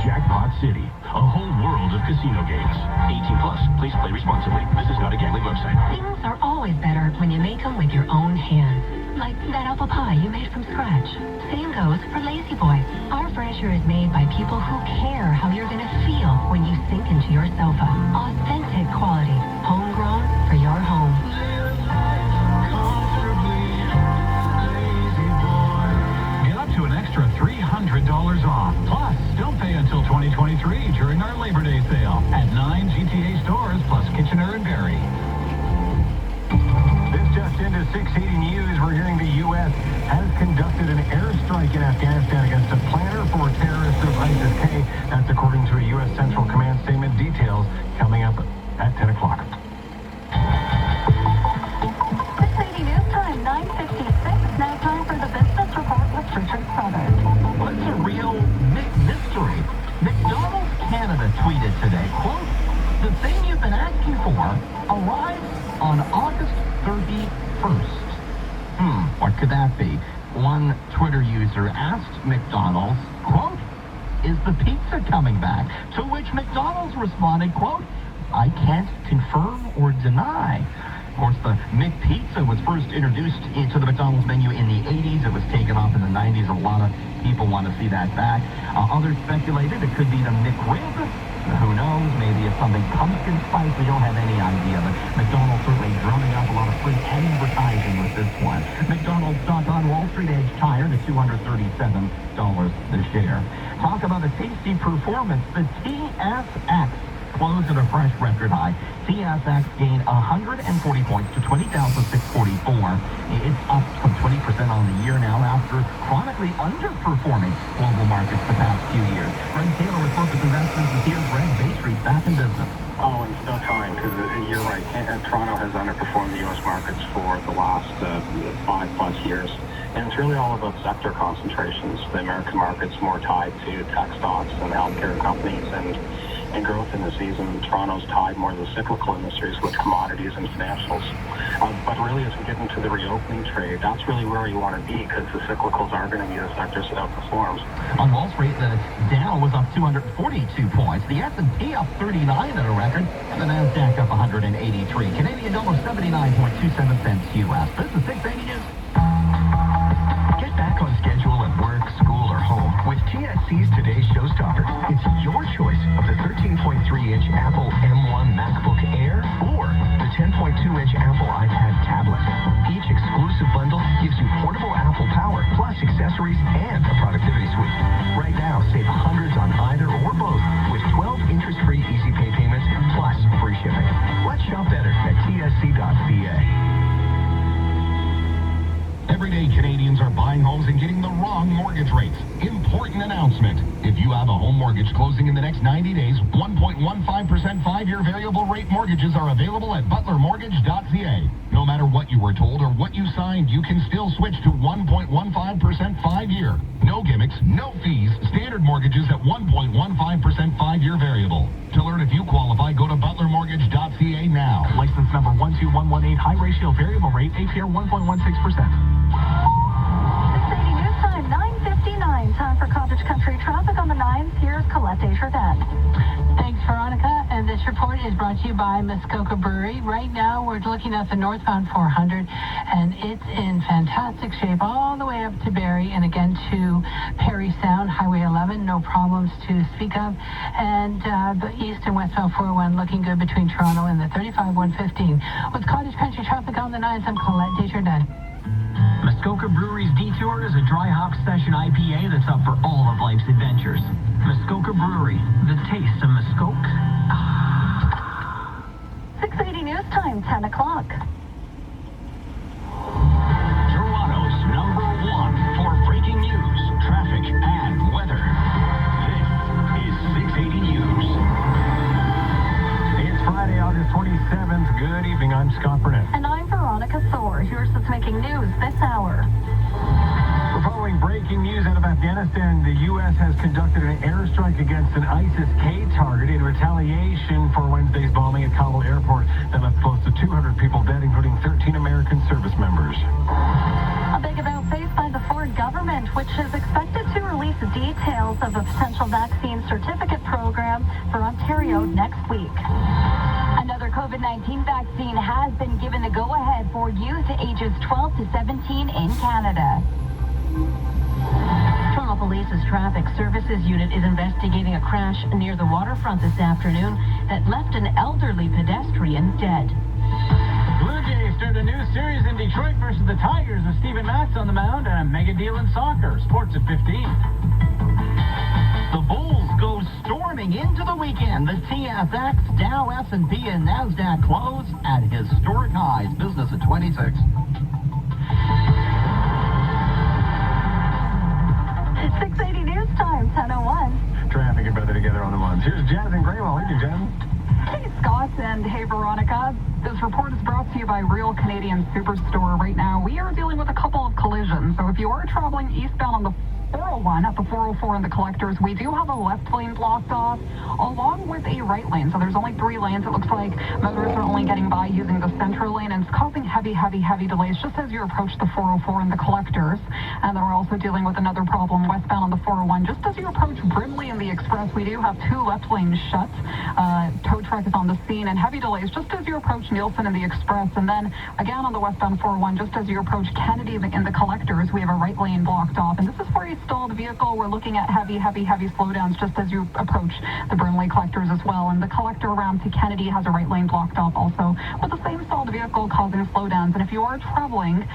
Jackpot City, a whole world of casino games. 18 plus. Please play responsibly. This is not a gambling website. Things are always better when you make them with your own hands. Like that apple pie you made from scratch. Same goes for Lazy Boy. Our furniture is made by people who care how you're going to feel when you sink into your sofa. Authentic quality. Homegrown for your home. Get up to an extra $300 off. Plus, don't pay until 2023 during our Labor Day sale at 9 GTA stores plus Kitchener and Barrie. This just into 680 News. We're hearing the U.S. has conducted an airstrike in Afghanistan against a planner for terrorist group ISIS-K. That's according to a U.S. Central Command statement. Details coming up at 10 o'clock. 680 News Time, 9:56. Now time for the Business Report with Richard Southern. Well, it's a real mystery. McDonald's Canada tweeted today, quote, "The thing you've been asking for arrives on August 31st. What could that be? One Twitter user asked McDonald's, quote, "Is the pizza coming back?" To which McDonald's responded, quote, "I can't confirm or deny." Of course, the McPizza was first introduced into the McDonald's menu in the 80s. It was taken off in the 90s. A lot of people want to see that back. Others speculated it could be the McRib. Who knows? Maybe it's something pumpkin spice. We don't have any idea. But McDonald's certainly drumming up a lot of free advertising with this one. McDonald's stock on Wall Street edged higher to $237 a share. Talk about a tasty performance. The TSX closed at a fresh record high. TSX gained 140 points to 20,644. It's up some 20% on the year now after chronically underperforming global markets the past few years. Greg Taylor with Focus Investments is here. Greg, Bay Street back in business. Oh, and it's no time because you're right. Toronto has underperformed the U.S. markets for the last 5+ years. And it's really all about sector concentrations. The American market's more tied to tech stocks and healthcare companies and growth in the season. Toronto's tied more to the cyclical industries with commodities and financials. But really, as we get into the reopening trade, that's really where you want to be because the cyclicals are going to be the sectors that outperforms. On Wall Street, the Dow was up 242 points. The S&P up 39 at a record. And the Nasdaq up 183. Canadian dollar 79.27 cents U.S. This is 680 News. Get back on schedule at work, school, or home with TSC's Today's Showstopper. It's your choice of the 13.3-inch Apple M1 MacBook Air or the 10.2-inch Apple iPad tablet. Each exclusive bundle gives you portable Apple power, plus accessories and a productivity suite. Right now, save hundreds on either or both with 12 interest-free easy pay payments plus free shipping. Let's shop better at tsc.ca. Everyday Canadians are buying homes and getting the wrong mortgage rates. Important announcement. If you have a home mortgage closing in the next 90 days, 1.15% 5-year variable rate mortgages are available at butlermortgage.ca. No matter what you were told or what you signed, you can still switch to 1.15% 5-year. No gimmicks, no fees, standard mortgages at 1.15% 5-year variable. To learn if you qualify, go to butlermortgage.ca now. License number 12118, high ratio variable rate, APR 1.16%. 680 News Time, 9:59. Time for Cottage Country traffic on the 9s. Here's Colette Desjardins. Thanks, Veronica. And this report is brought to you by Muskoka Brewery. Right now, we're looking at the northbound 400, and it's in fantastic shape all the way up to Barrie and again to Parry Sound, Highway 11. No problems to speak of. And the east and westbound 401 looking good between Toronto and the 35-115. With Cottage Country traffic on the 9s, I'm Colette Desjardins. Muskoka Brewery's Detour is a dry hop session IPA that's up for all of life's adventures. Muskoka Brewery, the taste of Muskoka. 680 News Time, 10 o'clock. Toronto's #1 for breaking news, traffic, and weather. This is 680 News. It's Friday, August 27th. Good evening. I'm Scott Burnett. And I'm Veronica breaking news this hour. We're following breaking news out of Afghanistan. The U.S. has conducted an airstrike against an ISIS-K target in retaliation for Wednesday's bombing at Kabul airport that left close to 200 people dead, including 13 American service members. A big about-face by the Ford government, which is expected to release details of a potential vaccine certificate program for Ontario next week. Another COVID-19 vaccine has been given the go-ahead for youth ages 12 to 17 in Canada. Toronto Police's Traffic Services Unit is investigating a crash near the waterfront this afternoon that left an elderly pedestrian dead. Blue Jays start a new series in Detroit versus the Tigers with Steven Matz on the mound and a mega deal in soccer. Sports at 15. The Bulls go storming into the weekend. The TSX, Dow, S&P, and Nasdaq close at historic highs. Business at 26. It's 6:80 news time, 10:01. Traffic and weather together on the ones. Here's Jonathan Graywell. Hey, Jen. Hey, Scott, and hey, Veronica. This report is brought to you by Real Canadian Superstore. Right now, we are dealing with a couple of collisions. So if you are traveling eastbound on the 401 at the 404 in the collectors, we do have a left lane blocked off along with a right lane. So there's only 3 lanes. It looks like motorists are only getting by using the central lane, and it's causing heavy delays just as you approach the 404 in the collectors. And then we're also dealing with another problem westbound on the 401. Just as you approach Brimley in the Express, we do have 2 left lanes shut. Tow truck is on the scene, and heavy delays just as you approach Nielsen in the Express. And then again on the westbound 401, just as you approach Kennedy in the collectors, we have a right lane blocked off. And this is for a stalled vehicle. We're looking at heavy slowdowns just as you approach the Brimley collectors as well. And the collector around to Kennedy has a right lane blocked off also with the same stalled vehicle causing slowdowns. And if you are traveling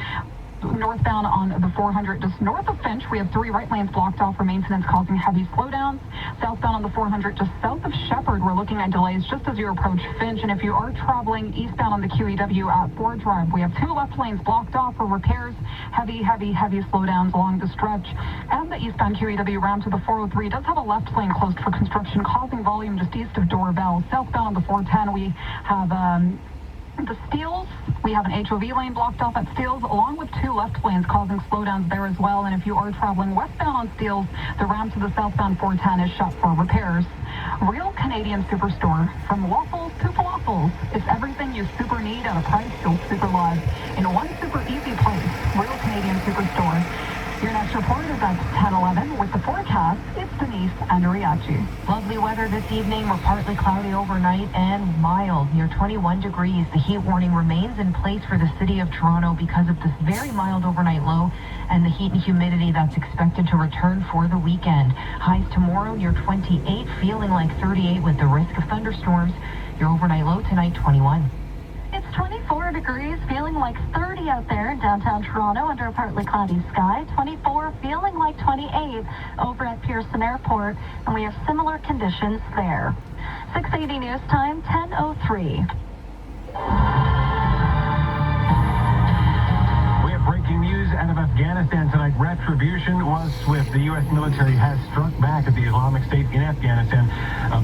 northbound on the 400, just north of Finch, we have 3 right lanes blocked off for maintenance causing heavy slowdowns. Southbound on the 400, just south of Shepherd, we're looking at delays just as you approach Finch. And if you are traveling eastbound on the QEW at Ford Drive, we have 2 left lanes blocked off for repairs. Heavy slowdowns along the stretch. And the eastbound QEW round to the 403 does have a left lane closed for construction, causing volume just east of Dorval. Southbound on the 410, we have the Steeles, we have an HOV lane blocked off at Steeles, along with 2 left lanes causing slowdowns there as well. And if you are traveling westbound on Steeles, the ramp to the southbound 410 is shut for repairs. Real Canadian Superstore, from waffles to falafels, it's everything you super need at a price you'll super love in one super easy place. Real Canadian Superstore. Your next report is at 10:11 with the forecast. It's Denise Andriachi. Lovely weather this evening. We're partly cloudy overnight and mild, near 21 degrees. The heat warning remains in place for the city of Toronto because of this very mild overnight low and the heat and humidity that's expected to return for the weekend. Highs tomorrow near 28, feeling like 38 with the risk of thunderstorms. Your overnight low tonight, 21. It's 24 degrees, feeling like 30 out there in downtown Toronto under a partly cloudy sky. 24, feeling like 28 over at Pearson Airport, and we have similar conditions there. 6:80 news time, 10:03. We have breaking news out of Afghanistan tonight. Retribution was swift. The U.S. military has struck back at the Islamic State in Afghanistan,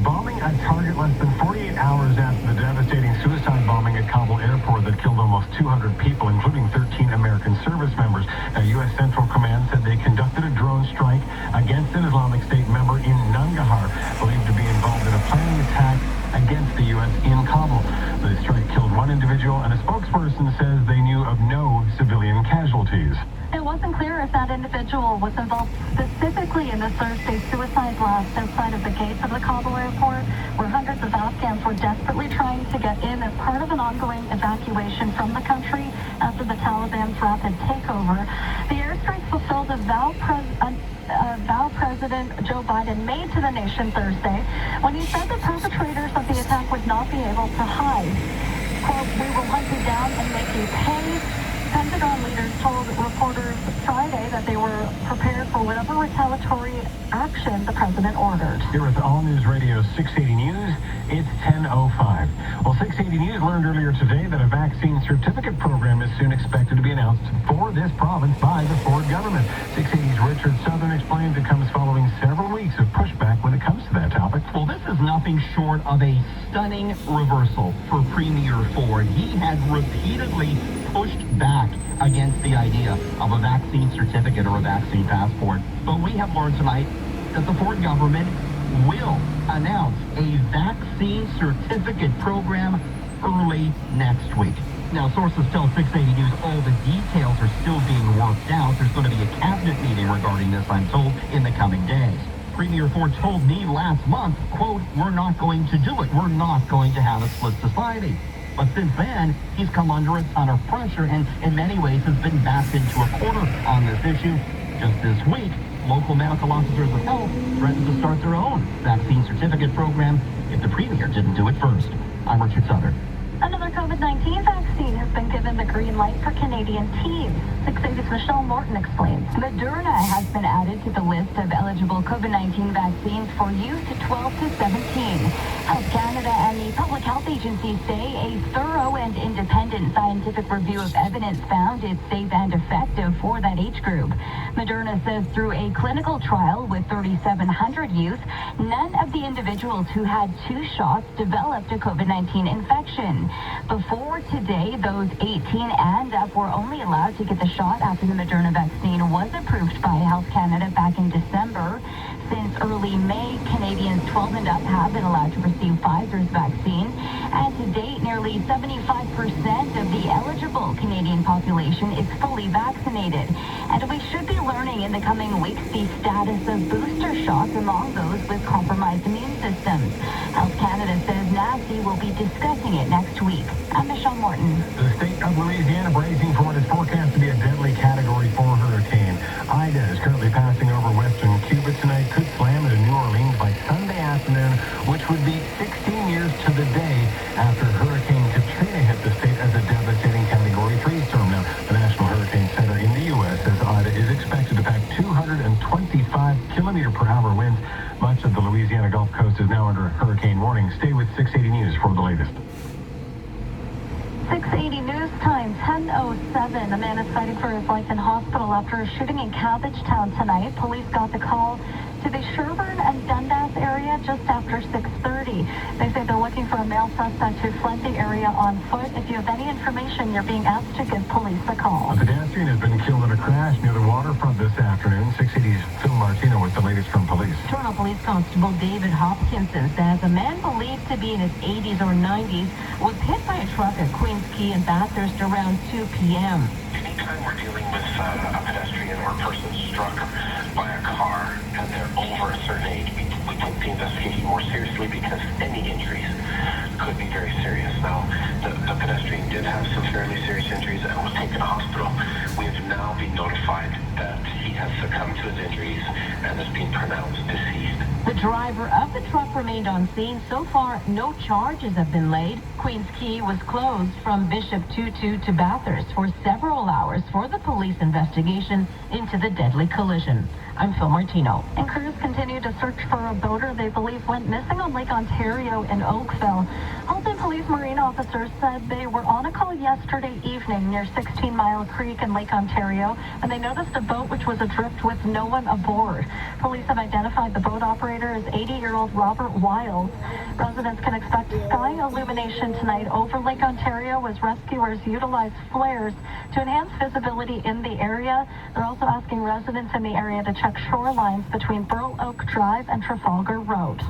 bombing a target less than 48 hours after the devastating suicide bombing at Kabul airport that killed almost 200 people, including 13 American service members. U.S. Central Command said they conducted a drone strike against an Islamic State member in Nangarhar, believed to be involved in a planning attack against the U.S. in Kabul. The strike killed 1 individual, and a spokesperson says they knew of no civilian casualties. It wasn't clear if that individual was involved specifically in the Thursday suicide blast outside of the gates of the Kabul airport, where hundreds of Afghans were desperately trying to get in as part of an ongoing evacuation from the country after the Taliban's rapid takeover. The airstrike fulfilled a vow President Joe Biden made to the nation Thursday when he said the perpetrators of the attack would not be able to hide. Quote, "We will hunt you down and make you pay." Pentagon leaders told reporters Friday that they were prepared for whatever retaliatory action the president ordered. Here with All News Radio 680 News, it's 10:05. Well, 680 News learned earlier today that a vaccine certificate program is soon expected to be announced for this province by the Ford government. 680's Richard Southern explains it comes following several weeks of pushback when it comes to that topic. Well, this is nothing short of a stunning reversal for Premier Ford. He had repeatedly pushed back against the idea of a vaccine certificate or a vaccine passport. But we have learned tonight that the Ford government will announce a vaccine certificate program early next week. Now, sources tell 680 News all the details are still being worked out. There's going to be a cabinet meeting regarding this, I'm told, in the coming days. Premier Ford told me last month, quote, "We're not going to do it. We're not going to have a split society." But since then, he's come under a ton of pressure and in many ways has been backed into a corner on this issue. Just this week, local medical officers of health threatened to start their own vaccine certificate program if the Premier didn't do it first. I'm Richard Southern. Another COVID-19 vaccine has been given the green light for Canadian teens. 680's Michelle Morton explains. Moderna has been added to the list of eligible COVID-19 vaccines for youth 12 to 17. Health Canada and the Public Health Agency say a thorough and independent scientific review of evidence found it safe and effective for that age group. Moderna says through a clinical trial with 3,700 youth, none of the individuals who had 2 shots developed a COVID-19 infection. Before today, those 18 and up were only allowed to get the shot after the Moderna vaccine was approved by Health Canada back in December. Since early May, Canadians 12 and up have been allowed to receive Pfizer's vaccine. And to date, nearly 75% of the eligible Canadian population is fully vaccinated. And we should be learning in the coming weeks the status of booster shots among those with compromised immune systems. Health Canada says NACI will be discussing it next week. I'm Michelle Morton. The state of Louisiana bracing for what is forecast to be a deadly Category 4 hurricane. Ida is currently passing over western Cuba tonight. Could slam into New Orleans by Sunday afternoon, which would be 16 years to the day after Hurricane Katrina hit the state as a devastating Category 3 storm. Now, the National Hurricane Center in the U.S. says Ida is expected to pack 225 kilometer-per-hour winds. Much of the Louisiana Gulf Coast is now under a hurricane warning. Stay with 680 News for the latest. 680 News Time, 10:07. A man is fighting for his life in hospital after a shooting in Cabbagetown tonight. Police got the call to the Sherburne and Dundas area just after 6:30. They say they're looking for a male suspect who fled the area on foot. If you have any information, you're being asked to give police a call. A pedestrian has been killed in a crash near the waterfront this afternoon. 680's Phil Martino with the latest from police. Toronto Police Constable David Hopkinson says a man believed to be in his 80s or 90s was hit by a truck at Queens Quay in Bathurst around 2 p.m. Anytime we're dealing with a pedestrian or a person struck by a car and they're over a certain age, we take the investigation more seriously because any injuries could be very serious. Now, the pedestrian did have some fairly serious injuries and was taken to hospital. We have now been notified that he has succumbed to his injuries and is being pronounced deceased. The driver of the truck remained on scene. So far, no charges have been laid. Queens Quay was closed from Bishop Tutu to Bathurst for several hours for the police investigation into the deadly collision. I'm Phil Martino. And crews continue to search for a boater they believe went missing on Lake Ontario in Oakville. Halton Police Marine officers said they were on a call yesterday evening near 16 Mile Creek in Lake Ontario, and they noticed a boat which was adrift with no one aboard. Police have identified the boat operator as 80-year-old Robert Wiles. Residents can expect sky illumination tonight over Lake Ontario as rescuers utilize flares to enhance visibility in the area. They're also asking residents in the area to check shorelines between Burl Oak Drive and Trafalgar Road.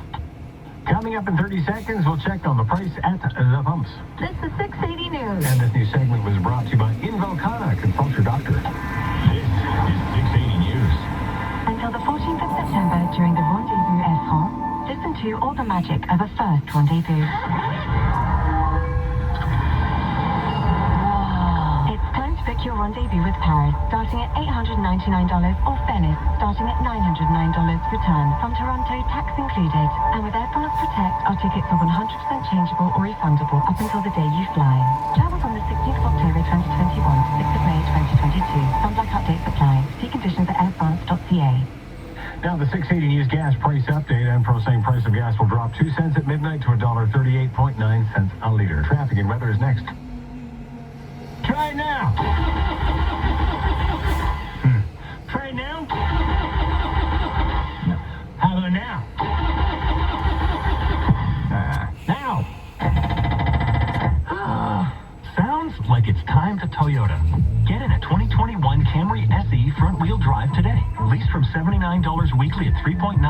Coming up in 30 seconds, we'll check on the price at the pumps. This is 680 News. And this new segment was brought to you by Invocana. Consult your doctor. This is 680 News. Until the 14th of September, during the Rendezvous Air France, listen to All the Magic of a First Rendezvous. It's time to book your rendezvous with Paris, starting at $899, or Venice, starting at $909. Return from Toronto, tax included. And with Advance Protect, our tickets are 100% changeable or refundable up until the day you fly. Travel from the 16th of October 2021 to 6th of May 2022. Some blackout dates apply. See conditions at advance.ca. Now, the 680 News gas price update. Pro saying price of gas will drop 2 cents at midnight to $1.38.9 a liter. Traffic and weather is next. Try now. Try now. How about now? Toyota. Get in a 2021 Camry SE front-wheel drive today. Lease from $79 weekly at 3.99%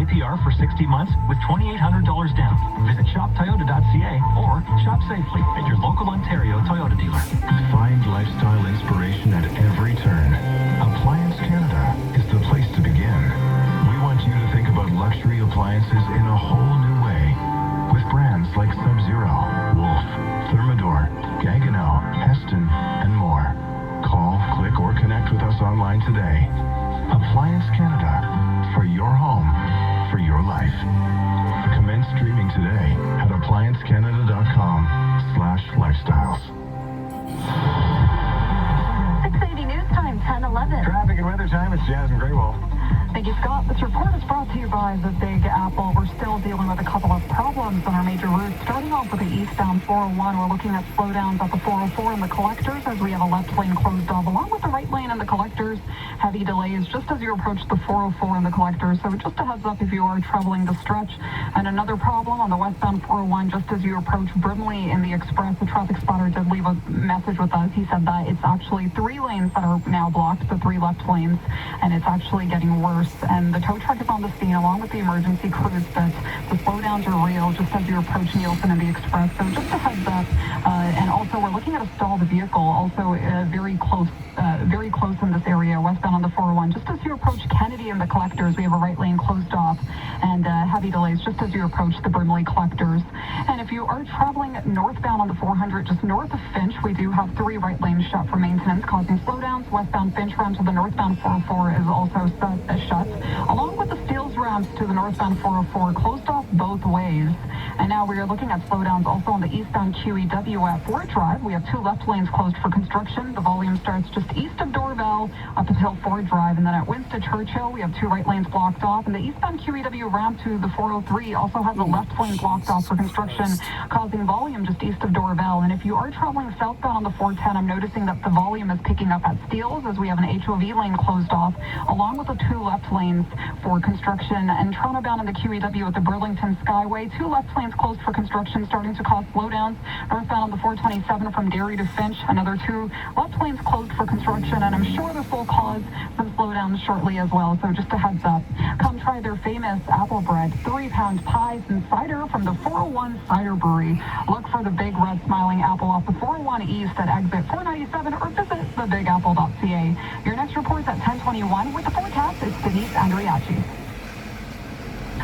APR for 60 months with $2,800 down. Visit shoptoyota.ca or shop safely at your local Ontario Toyota dealer. Find lifestyle inspiration at every turn. Appliance Canada is the place to begin. We want you to think about luxury appliances in a whole new way. With brands like Sub-Zero, Wolf, Thermador, Gaggenau, Heston, and more. Call, click, or connect with us online today. Appliance Canada. For your home, for your life. Commence streaming today at appliancecanada.com/lifestyles. 680 News Time, 10:11. Traffic and weather time, it's Jasmine Graywall. Thank you, Scott. This report is brought to you by the Big Apple. We're still dealing with a couple of problems on our major routes. Starting off with the eastbound 401, we're looking at slowdowns at the 404 and the collectors as we have a left lane closed off, along with the right lane and the collectors. Heavy delays just as you approach the 404 and the collectors. So just a heads up if you are traveling the stretch. And another problem on the westbound 401, just as you approach Brimley in the express, the traffic spotter did leave a message with us. He said that it's actually 3 lanes that are now blocked, the 3 left lanes, and it's actually getting worse. And the tow truck is on the scene along with the emergency crews, but the slowdowns are real just as you approach Nielsen and the express. So just a heads up. And also we're looking at a stalled vehicle also very close in this area, westbound on the 401. Just as you approach Kennedy and the collectors, we have a right lane closed off and heavy delays just as you approach the Brimley collectors. And if you are traveling northbound on the 400, just north of Finch, we do have 3 right lanes shut for maintenance, causing slowdowns. Westbound Finch ramp to the northbound 404 is also shut, along with the Steeles ramps to the northbound 404 closed off both ways. And now we are looking at slowdowns also on the eastbound QEW at Ford Drive. We have 2 left lanes closed for construction. The volume starts just east of Dorval up until Ford Drive. And then at Winston Churchill, we have 2 right lanes blocked off. And the eastbound QEW ramp to the 403 also has a left lane blocked off for construction, causing volume just east of Dorval. And if you are traveling southbound on the 410, I'm noticing that the volume is picking up at Steeles as we have an HOV lane closed off, along with the 2 left lanes for construction. And Toronto bound on the QEW at the Burlington Skyway, 2 left lanes closed for construction, starting to cause slowdowns. Northbound on the 427 from Derry to Finch, another 2 left lanes closed for construction, and I'm sure this will cause some slowdowns shortly as well, so just a heads up. Come try their famous apple bread, 3-pound pies and cider from the 401 Cider Brewery. Look for the big red smiling apple off the 401 East at exit 497 or visit thebigapple.ca. Your next report is at 10:21 with the forecast. It's Denise Andriachi.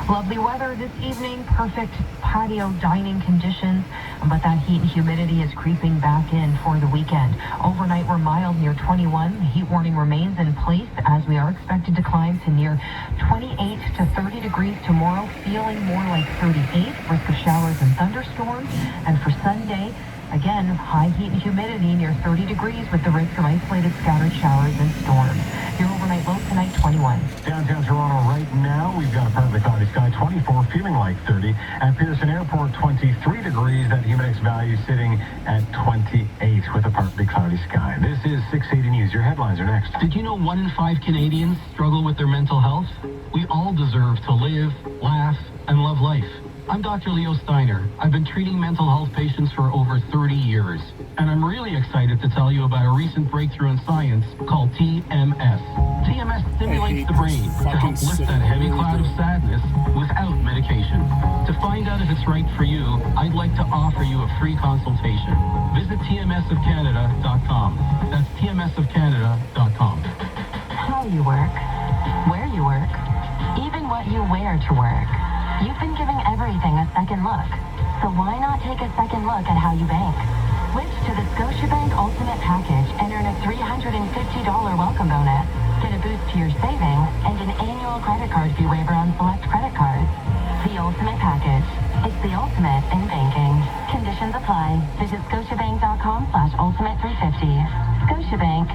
Lovely weather this evening, perfect patio dining conditions, but that heat and humidity is creeping back in for the weekend. Overnight we're mild near 21. The heat warning remains in place as we are expected to climb to near 28 to 30 degrees tomorrow, feeling more like 38, risk of showers and thunderstorms. And for Sunday, again, high heat and humidity near 30 degrees with the risk of isolated scattered showers and storms. Your overnight low tonight, 21. Downtown Toronto right now, we've got a partly cloudy sky, 24, feeling like 30. At Pearson Airport, 23 degrees. That humidex value sitting at 28 with a partly cloudy sky. This is 680 News. Your headlines are next. Did you know 1 in 5 Canadians struggle with their mental health? We all deserve to live, laugh, and love life. I'm Dr. Leo Steiner. I've been treating mental health patients for over 30 years. And I'm really excited to tell you about a recent breakthrough in science called TMS. TMS stimulates the brain to help lift that heavy cloud of sadness without medication. To find out if it's right for you, I'd like to offer you a free consultation. Visit tmsofcanada.com. That's tmsofcanada.com. How you work, where you work, even what you wear to work. You've been giving everything a second look. So why not take a second look at how you bank? Switch to the Scotiabank Ultimate Package and earn a $350 welcome bonus. Get a boost to your savings and an annual credit card fee waiver on select credit cards. The Ultimate Package. It's the ultimate in banking. Conditions apply. Visit Scotiabank.com/ultimate350. Scotiabank.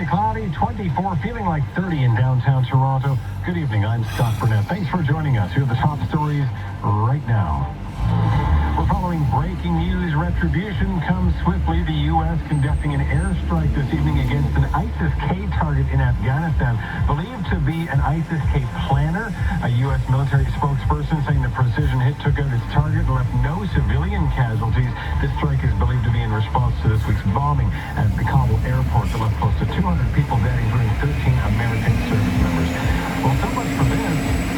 Cloudy, 24, feeling like 30 in downtown Toronto. Good evening, I'm Scott Burnett. Thanks for joining us. Here are the top stories right now. Well, Following breaking news, retribution comes swiftly. The U.S. conducting an airstrike this evening against an ISIS-K target in Afghanistan, believed to be an ISIS-K planner. A U.S. military spokesperson saying the precision hit took out its target and left no civilian casualties. This strike is believed to be in response to this week's bombing at the Kabul airport that left close to 200 people dead, including 13 American service members. Well, so much for this.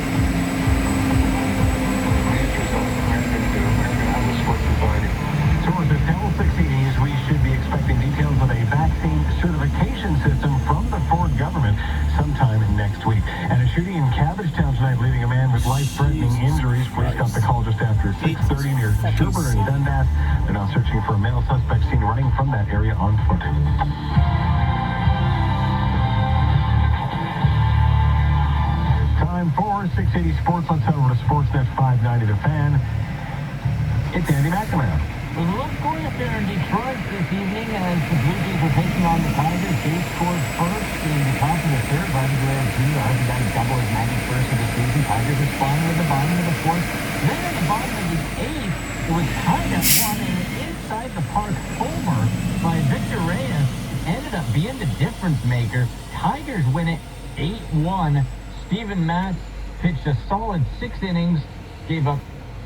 Sources tell 60 News we should be expecting details of a vaccine certification system from the Ford government sometime next week. And a shooting in Cabbagetown tonight, leaving a man with life-threatening injuries. Police got the call just after 6:30 near Sherburne and Dundas. They're now searching for a male suspect seen running from that area on foot. Time for 680 Sports. Let's head over to Sportsnet 590 The Fan. It's Andy McNamara. Let's go up there in Detroit this evening as the Blue Jays are taking on the Tigers. Jays scored first in the top of the third. Margaret RBI double his 91st of the season. Tigers responded at the bottom of the fourth. Then at the bottom of the eighth, it was tied up on an inside the park homer by Victor Reyes. Ended up being the difference maker. Tigers win it 8-1. Steven Matz pitched a solid 6 innings, gave up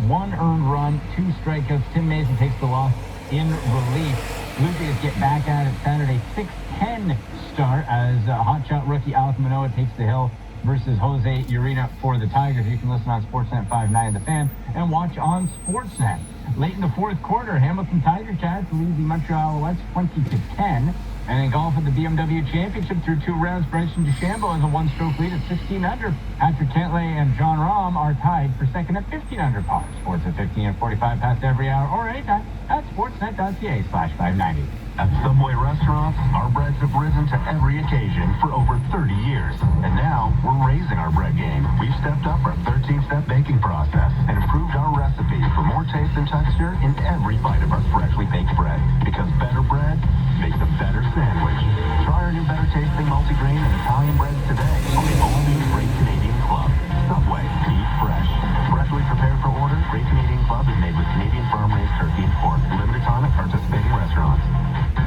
1 earned run, 2 strikeouts. Tim Mason takes the loss in relief. Blue Jays get back at it Saturday, 6:10 start as hotshot rookie Alec Manoah takes the hill versus Jose Urena for the Tigers. You can listen on Sportsnet 590 The Fan and watch on Sportsnet. Late in the fourth quarter, Hamilton Tiger Cats lead the Montreal Alouettes 20-10. And in golf at the BMW Championship through 2 rounds, Bryson DeChambeau has a 1-stroke lead at 16 under. Patrick Cantlay and John Rahm are tied for second at 15 under par. Sports at 15 and 45 past every hour or anytime at sportsnet.ca/590. At Subway restaurants, our breads have risen to every occasion for over 30 years. And now, we're raising our bread game. We've stepped up our 13-step baking process and improved our recipe for more taste and texture in every bite of our freshly baked bread. Because better bread makes a better sandwich. Try our new better-tasting multigrain and Italian breads today on the all-new Great Canadian Club. Subway, eat fresh. Freshly prepared for order, Great Canadian Club is made with Canadian farm-raised turkey and pork. Limited time at participating restaurants.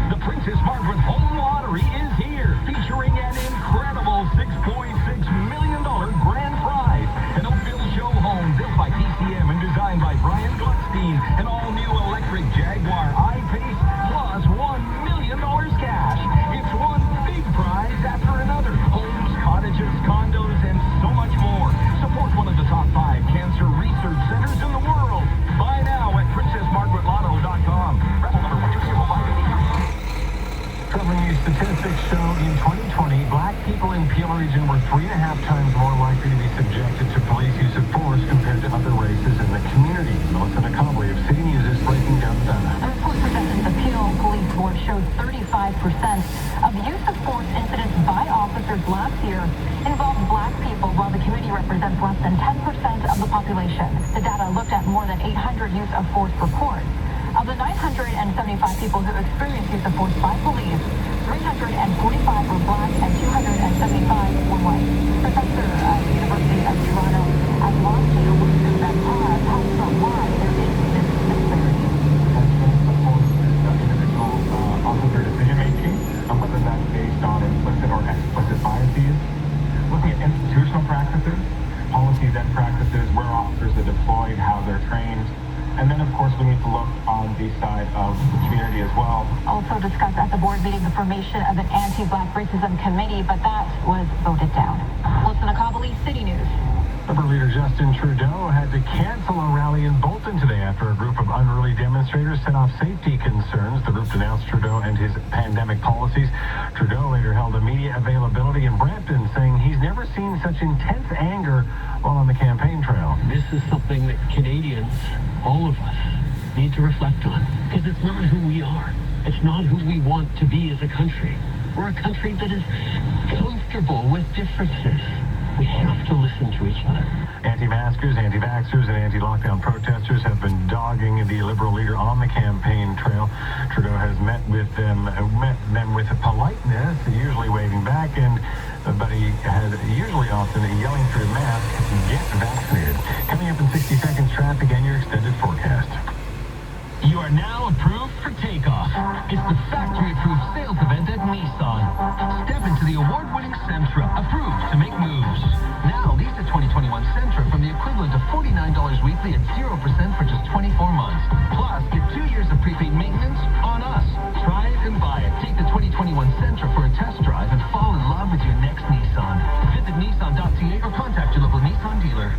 The Princess Margaret Home Lottery is here, featuring an incredible $6.6 million grand prize. An Oakville show home built by PCM and designed by Brian Gluckstein. An all-new electric Jaguar I-Pace, plus $1 million cash. It's one big prize after another. Homes, cottages, condos, and so much more. Support one of the top 5 cancer research centers in the world. Buy now at PrincessMargaretLotto.com. Raffle number 12058. Troubling news statistics show in 2020, black people in Peel region were 3.5 times more likely to be subjected to police use of force compared to other races in the community. Melissa Nicobly of City News is breaking down the data. A report presented the Peel Police Board shows 35% of use of force incidents by officers last year involved black people, while the community represents less than 10% of the population. The data looked at more than 800 use of force reports. Of the 975 people who experienced use of force by police, 345 were black and 275 were white. Professor at the University of Toronto has largely elusive that cause helps on why there is this disparity. Individual officer decision-making, and whether that's based on implicit or explicit biases. Looking at institutional practices, policies and practices, where officers are deployed, how they're trained. And then, of course, we need to look on the side of the community as well. Also discussed at the board meeting the formation of an anti-black racism committee, but that was voted down. Listen to Kabuli City News. Liberal leader Justin Trudeau had to cancel a rally in Bolton today after a group of unruly demonstrators set off safety concerns. The group denounced Trudeau and his pandemic policies. Trudeau later held a media availability in Brampton, saying he's never seen such intense anger while on the campaign trail. This is something that Canadians, all of us, need to reflect on, because it's not who we are. It's not who we want to be as a country. We're a country that is comfortable with differences. We have to listen to each other. Anti-maskers, anti-vaxxers, and anti-lockdown protesters have been dogging the Liberal leader on the campaign trail. Trudeau has met them with politeness, usually waving back, but he has usually often yelling through a mask, "Get vaccinated." Coming up in 60 seconds, traffic and your extended forecast. Sentra, approved to make moves. Now lease a 2021 Sentra from the equivalent of $49 weekly at 0% for just 24 months. Plus, get 2 years of prepaid maintenance on us. Try it and buy it. Take the 2021 Sentra for a test drive and fall in love with your next Nissan. Visit Nissan.ca or contact your local Nissan dealer.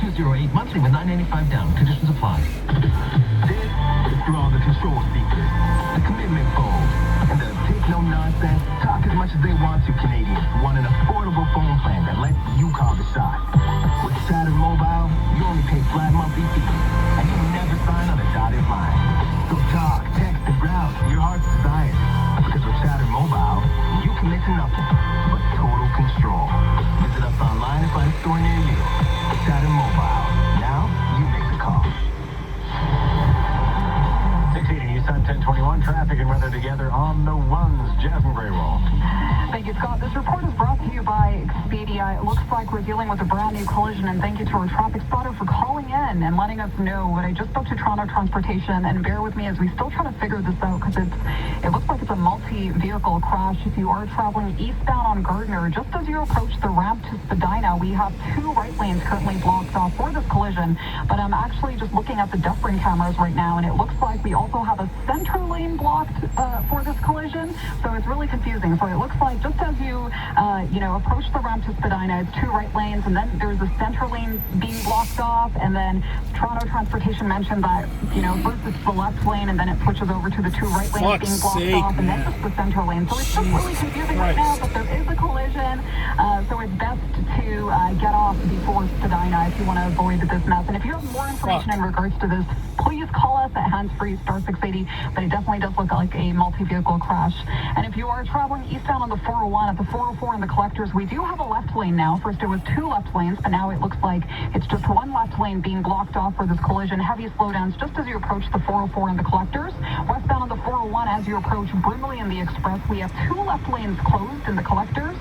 208 monthly with $995 down. Conditions apply. This is for all the control seekers, the commitment fold, and the take no nonsense, talk as much as they want to Canadians want an affordable phone plan that lets you call the shot. With Saturn Mobile, you only pay flat monthly fees, and you never sign on a dotted line. So talk, text, and browse your heart's desire. Because with Saturn Mobile, you commit to nothing but total control. Visit us online and find a store near you. Saturn Mobile. Now, you make the call. 680 Nissan 1021, traffic and weather together on the ones. Jasmine Graywall. Thank you, Scott. This report is brought to you by Expedia. It looks like we're dealing with a brand new collision, and thank you to our traffic spotter for calling in and letting us know. But I just spoke to Toronto Transportation, and bear with me as we still try to figure this out because it looks like it's a multi-vehicle crash. If you are traveling eastbound on Gardner, just as you approach the ramp to Spadina, we have 2 right lanes currently blocked off for this collision. But I'm actually just looking at the Dufferin cameras right now, and it looks like we also have a center lane blocked for this collision. So it's really confusing. So it looks like just as you approach the ramp to Spadina, it's 2 right lanes, and then there's a center lane being blocked off, and then Toronto Transportation mentioned that, first it's the left lane, and then it switches over to the 2 right lanes being blocked off, and then just the center lane. So it's just really confusing right now, but there is a collision, so it's best to get off before Spadina if you want to avoid this mess. And if you have more information in regards to this, please call us at hands-free star 680, but it definitely does look like a multi-vehicle crash. And if you are traveling eastbound on the 401 at the 404 and the collectors, we do have a left lane now. First it was 2 left lanes, but now it looks like it's just 1 left lane being blocked off for this collision. Heavy slowdowns just as you approach the 404 and the collectors. Westbound on the 401 as you approach Brimley and the Express, we have 2 left lanes closed in the collectors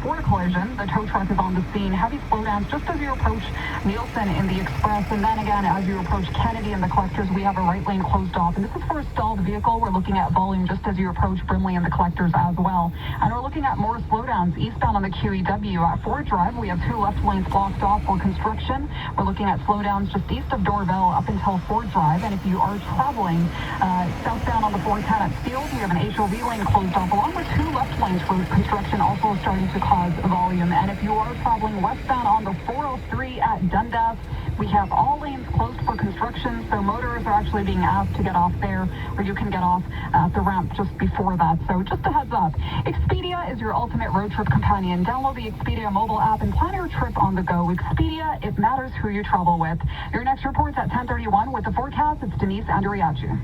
for a collision. The tow truck is on the scene. Heavy slowdowns just as you approach Nielsen in the Express, and then again as you approach Kennedy in the collectors, we have a right lane closed off. And this is for a stalled vehicle. We're looking at volume just as you approach Brimley and the collectors as well. And we're looking at more slowdowns eastbound on the QEW at Ford Drive. We have 2 left lanes blocked off for construction. We're looking at slowdowns just east of Dorville up until Ford Drive. And if you are traveling southbound on the 410 at Steeles, we have an HOV lane closed off along with 2 left lanes for construction, also starting to cause volume. And if you are traveling westbound on the 403 at Dundas, we have all lanes closed for construction, so motorists are actually being asked to get off there, or you can get off at the ramp just before that. So just a heads up. Expedia is your ultimate road trip companion. Download the Expedia mobile app and plan your trip on the go. Expedia, it matters who you travel with. Your next report's at 10:31 with the forecast. It's Denise Andriachu.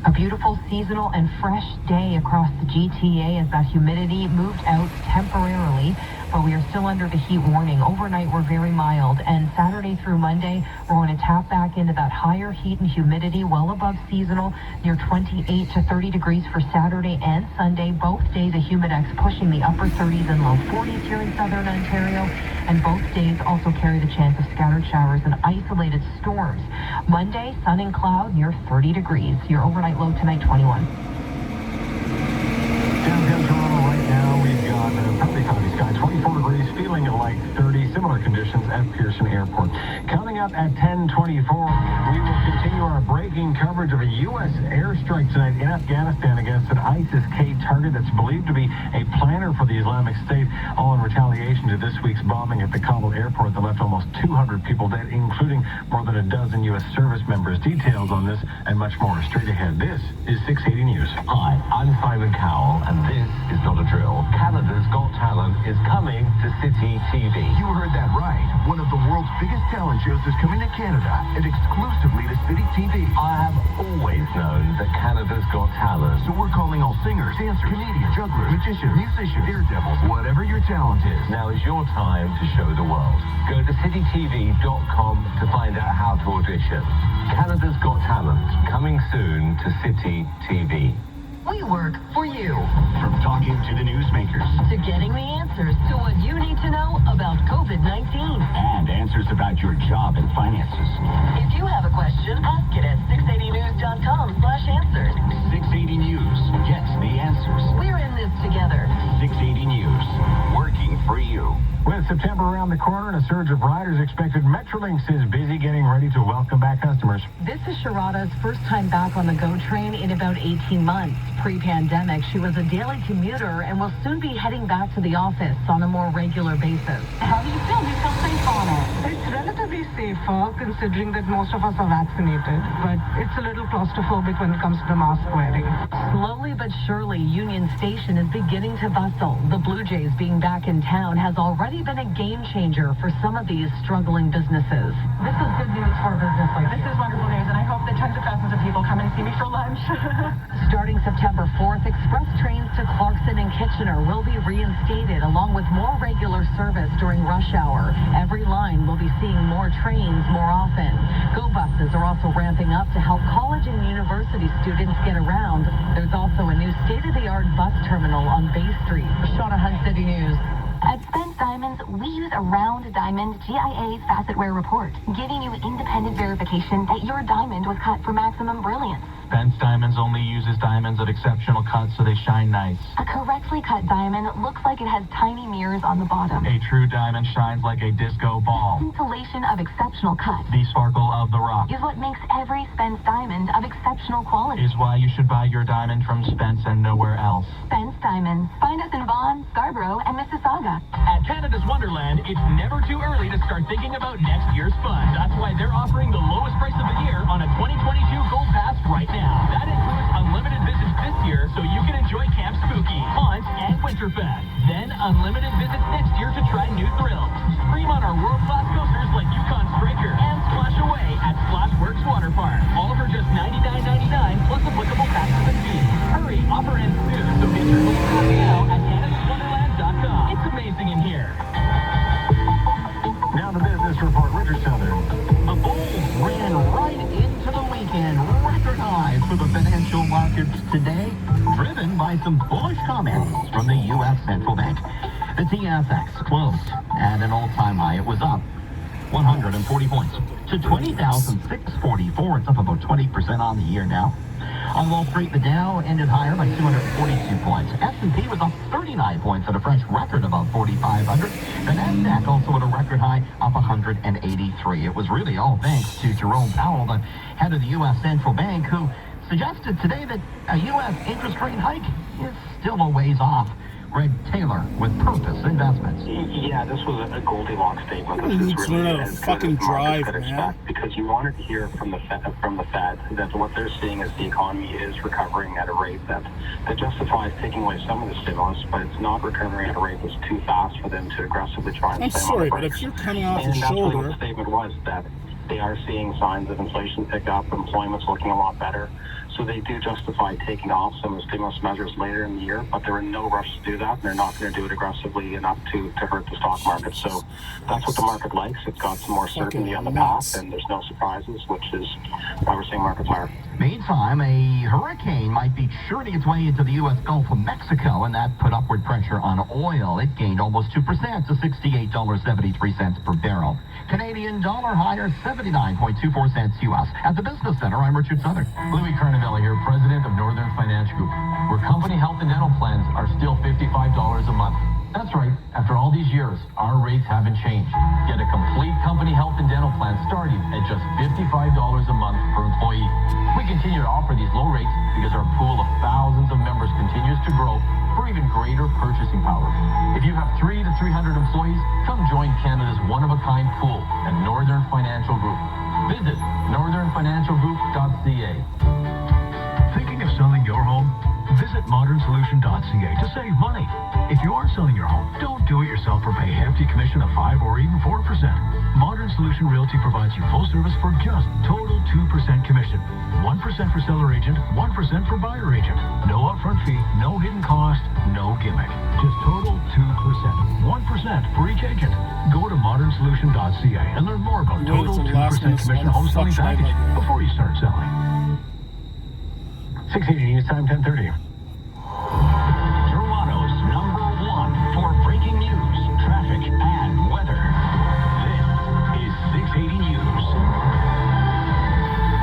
A beautiful seasonal and fresh day across the GTA as that humidity moved out temporarily, but we are still under the heat warning. Overnight, we're very mild, and Saturday through Monday, we're going to tap back into that higher heat and humidity well above seasonal, near 28 to 30 degrees for Saturday and Sunday. Both days, a humidex pushing the upper 30s and low 40s here in southern Ontario, and both days also carry the chance of scattered showers and isolated storms. Monday, sun and cloud near 30 degrees. Your overnight low tonight, 21. Downtown Toronto right now, we've got partly cloudy sky, 24 degrees, feeling like 30. Similar conditions at Pearson Airport. Coming up at 10:24, we will continue our breaking coverage of a U.S. airstrike tonight in Afghanistan against an ISIS-K target that's believed to be a planner for the Islamic State, all in retaliation to this week's bombing at the Kabul airport that left almost 200 people dead, including more than a dozen U.S. service members. Details on this and much more straight ahead. This is 680 News. Hi, I'm Simon Cowell, and this is not a drill. Canada's Got Talent is coming to City TV. You heard that right. One of the world's biggest talent shows is coming to Canada, and exclusively to City TV. I have always known that Canada's Got Talent. So we're calling all singers, dancers, comedians, jugglers, magicians, musicians, daredevils, whatever your talent is. Now is your time to show the world. Go to citytv.com to find out how to audition. Canada's Got Talent, coming soon to City TV. We work for you. From talking to the newsmakers, to getting the answers to what you need to know about COVID-19. and answers about your job and finances. If you have a question, ask it at 680news.com/answers. 680 News gets the answers. We're in this together. 680 With September around the corner and a surge of riders expected, Metrolinx is busy getting ready to welcome back customers. This is Sharada's first time back on the GO train in about 18 months. Pre-pandemic, she was a daily commuter and will soon be heading back to the office on a more regular basis. How do you feel? Do you feel safe on it? It's relatively safer considering that most of us are vaccinated, but it's a little claustrophobic when it comes to the mask wearing. Slowly but surely, Union Station is beginning to bustle. The Blue Jays being back in town has already been a game changer for some of these struggling businesses. This is good news for a business like This is wonderful news, and I hope that tons of thousands of people come and see me for lunch. Starting September 4th, express trains to Clarkson and Kitchener will be reinstated along with more regular service during rush hour. Every line will be seeing more trains more often. GO buses are also ramping up to help college and university students get around. There's also a new state-of-the-art bus terminal on Bay Street. Shauna Hunt, City News. At Spence Diamonds, we use a round diamond GIA facet wear report, giving you independent verification that your diamond was cut for maximum brilliance. Spence Diamonds only uses diamonds of exceptional cut so they shine nice. A correctly cut diamond looks like it has tiny mirrors on the bottom. A true diamond shines like a disco ball. Scintillation of exceptional cut The sparkle of the rock is what makes every Spence diamond of exceptional quality. is why you should buy your diamond from Spence and nowhere else. Spence Diamonds. Find us in Vaughan, Scarborough, and Mississauga. At Canada's Wonderland, it's never too early to start thinking about next year's fun. That's why they're offering the lowest price of the year on a 2022 Gold Pass right now. That includes unlimited visits this year so you can enjoy Camp Spooky, Haunt, and Winterfest. Then unlimited visits next year to try new thrills. Scream on our world-class coasters like Yukon Striker and splash away at Splashworks Water Park. All for just $99.99 plus applicable taxes and fees. Hurry, offer ends soon, so get your Gold Pass now at CanadasWonderland.com. It's amazing in here. Now the business report, Richard Southern. The bulls ran right into the weekend. Record highs for the financial markets today, driven by some bullish comments from the U.S. Central Bank. The TSX closed at an all-time high. It was up 140 points to 20,644. It's up about 20% on the year now. On Wall Street, the Dow ended higher by 242 points. S&P was up 39 points at a fresh record above 4,500. The Nasdaq also at a record high, up 183. It was really all thanks to Jerome Powell, the head of the U.S. Central Bank, who suggested today that a U.S. interest rate hike is still a ways off. Greg Taylor with Purpose Investments. Yeah, this was a Goldilocks statement. This is really as good as markets could expect, because you wanted to hear from the Fed that what they're seeing is the economy is recovering at a rate that justifies taking away some of the stimulus, but it's not recovering at a rate that's too fast for them to aggressively try and slam on the brakes. But if you're coming off and the that's shoulder, what the statement was, that they are seeing signs of inflation pick up, employment's looking a lot better. So they do justify taking off some of the stimulus measures later in the year, but they're in no rush to do that, and they're not going to do it aggressively enough to hurt the stock market. So that's what the market likes. It's got some more certainty on the path, and there's no surprises, which is why we're seeing markets higher. Meantime, a hurricane might be churning its way into the U.S. Gulf of Mexico, and that put upward pressure on oil. It gained almost 2% to $68.73 per barrel. Canadian dollar higher, 79.24 cents U.S. At the Business Center, I'm Richard Southern. Louis Carnevella here, president of Northern Finance Group, where company health and dental plans are still $55 a month. That's right, after all these years, our rates haven't changed. Get a complete company health and dental plan starting at just $55 a month per employee. We continue to offer these low rates because our pool of thousands of members continues to grow for even greater purchasing power. If you have 300 to 300 employees, come join Canada's one-of-a-kind pool at Northern Financial Group. Visit northernfinancialgroup.ca. Thinking of selling your home? Visit modernsolution.ca to save money. If you are selling your home, don't do it yourself or pay a hefty commission of 5 or even 4%. Modern Solution Realty provides you full service for just total 2% commission. 1% for seller agent, 1% for buyer agent. No upfront fee, no hidden cost, no gimmick. Just total 2%. 1% for each agent. Go to modernsolution.ca and learn more about total 2% commission home selling package before you start selling. 680 News Time, 10:30. Toronto's #1 for breaking news, traffic, and weather. This is 680 News.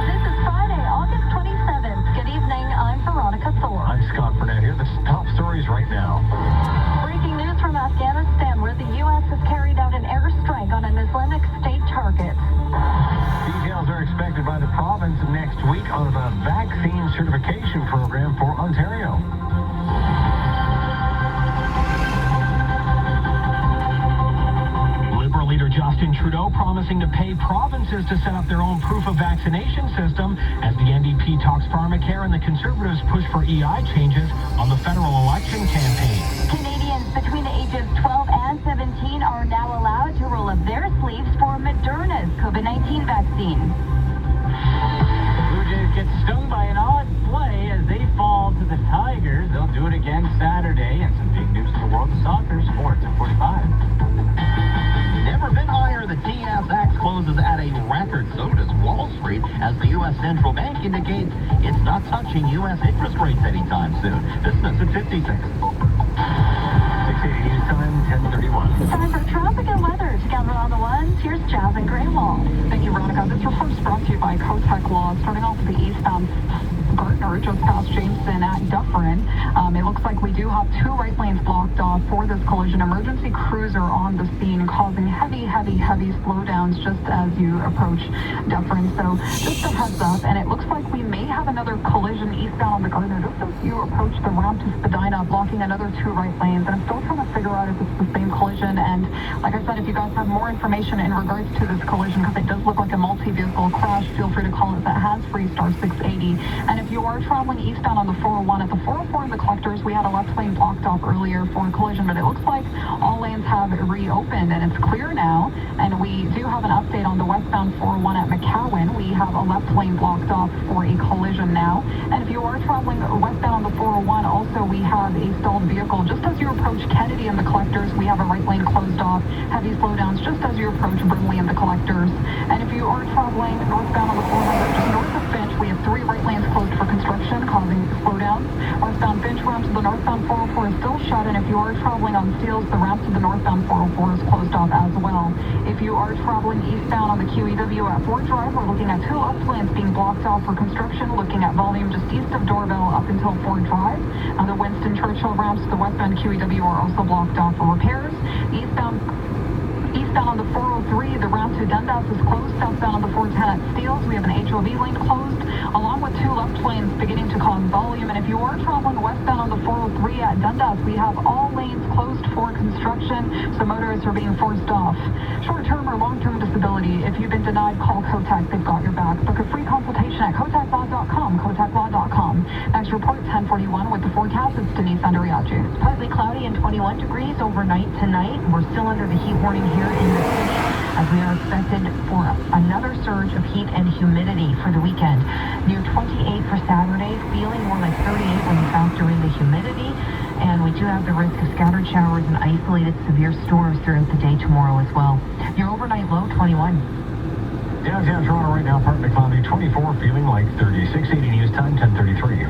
This is Friday, August 27th. Good evening, I'm Veronica Thor. I'm Scott Burnett here. The top stories right now. Breaking news from Afghanistan, where the U.S. has carried certification program for Ontario. Liberal leader Justin Trudeau promising to pay provinces to set up their own proof of vaccination system as the NDP talks pharmacare and the Conservatives push for EI changes on the federal election campaign. Canadians between the ages 12 and 17 are now allowed to roll up their sleeves for Moderna's COVID-19 vaccine. Blue Jays get stung by an odd play as they fall to the Tigers. They'll do it again Saturday. And some big news in the world of soccer. Sports at 45. Never been higher. The TSX closes at a record. So does Wall Street, as the U.S. Central Bank indicates it's not touching U.S. interest rates anytime soon. Business at 56. 680 News Time, 10:31. Time for traffic and weather. Together on the ones, here's Jazz and Graywall. Thank you, Veronica. This report is brought to you by Kotek Law. Starting off with the eastbound Gardner, just past Jameson at Dufferin. It looks like we do have two right lanes blocked off for this collision. Emergency crews are on the scene, causing heavy slowdowns just as you approach Dufferin. So just a heads up, and it looks like we may have another collision eastbound on the Gardner just as you approach the ramp to Spadina, blocking another two right lanes. And I'm still trying to figure out if it's the same collision. And like I said, if you guys have more information in regards to this collision, because it does look like a multi-vehicle crash, feel free to call us at hands-free *680. And if you are traveling eastbound on the 401 at the 404 in the Collectors, we had a left lane blocked off earlier for a collision, but it looks like all lanes have reopened and it's clear now. And we do have an update on the westbound 401 at McCowan. We have a left lane blocked off for a collision now. And if you are traveling westbound on the 401, also we have a stalled vehicle just as you approach Kennedy in the Collectors. We have a right lane closed off, heavy slowdowns just as you approach Brimley in the Collectors. And if you are traveling northbound on the 400, just north of Finch, we have three right lanes closed for construction, causing slowdowns. Westbound Finch ramp to the northbound 404 is still shut, and if you are traveling on Steeles, the ramp to the northbound 404 is closed off as well. If you are traveling eastbound on the QEW at Fort Drive, we're looking at two left lanes being blocked off for construction, looking at volume just east of Doorbell up until Fort Drive. Now the Winston Churchill ramps to the westbound QEW are also blocked off for repairs. Eastbound on the 403, the ramp to Dundas is closed. Southbound on the 410 at Steeles, we have an HOV lane closed, along with two left lanes beginning to cause volume. And if you are traveling westbound on the 403 at Dundas, we have all lanes closed for construction, so motorists are being forced off. Short-term or long-term disability, if you've been denied, call Kotek. They've got your back. Book a free consultation at koteklaw.com, koteklaw.com. Next report, 1041 with the forecast. It's Denise Andriachi. Partly cloudy and 21 degrees overnight tonight. We're still under the heat warning here in the city, as we are expected for another surge of heat and humidity for the weekend. Near 28 for Saturday, feeling more like 38 when you factor in the humidity. And we do have the risk of scattered showers and isolated severe storms throughout the day tomorrow as well. Your overnight low, 21. Downtown Toronto right now, partly cloudy, 24, feeling like 30. 680 News Time, 10:33.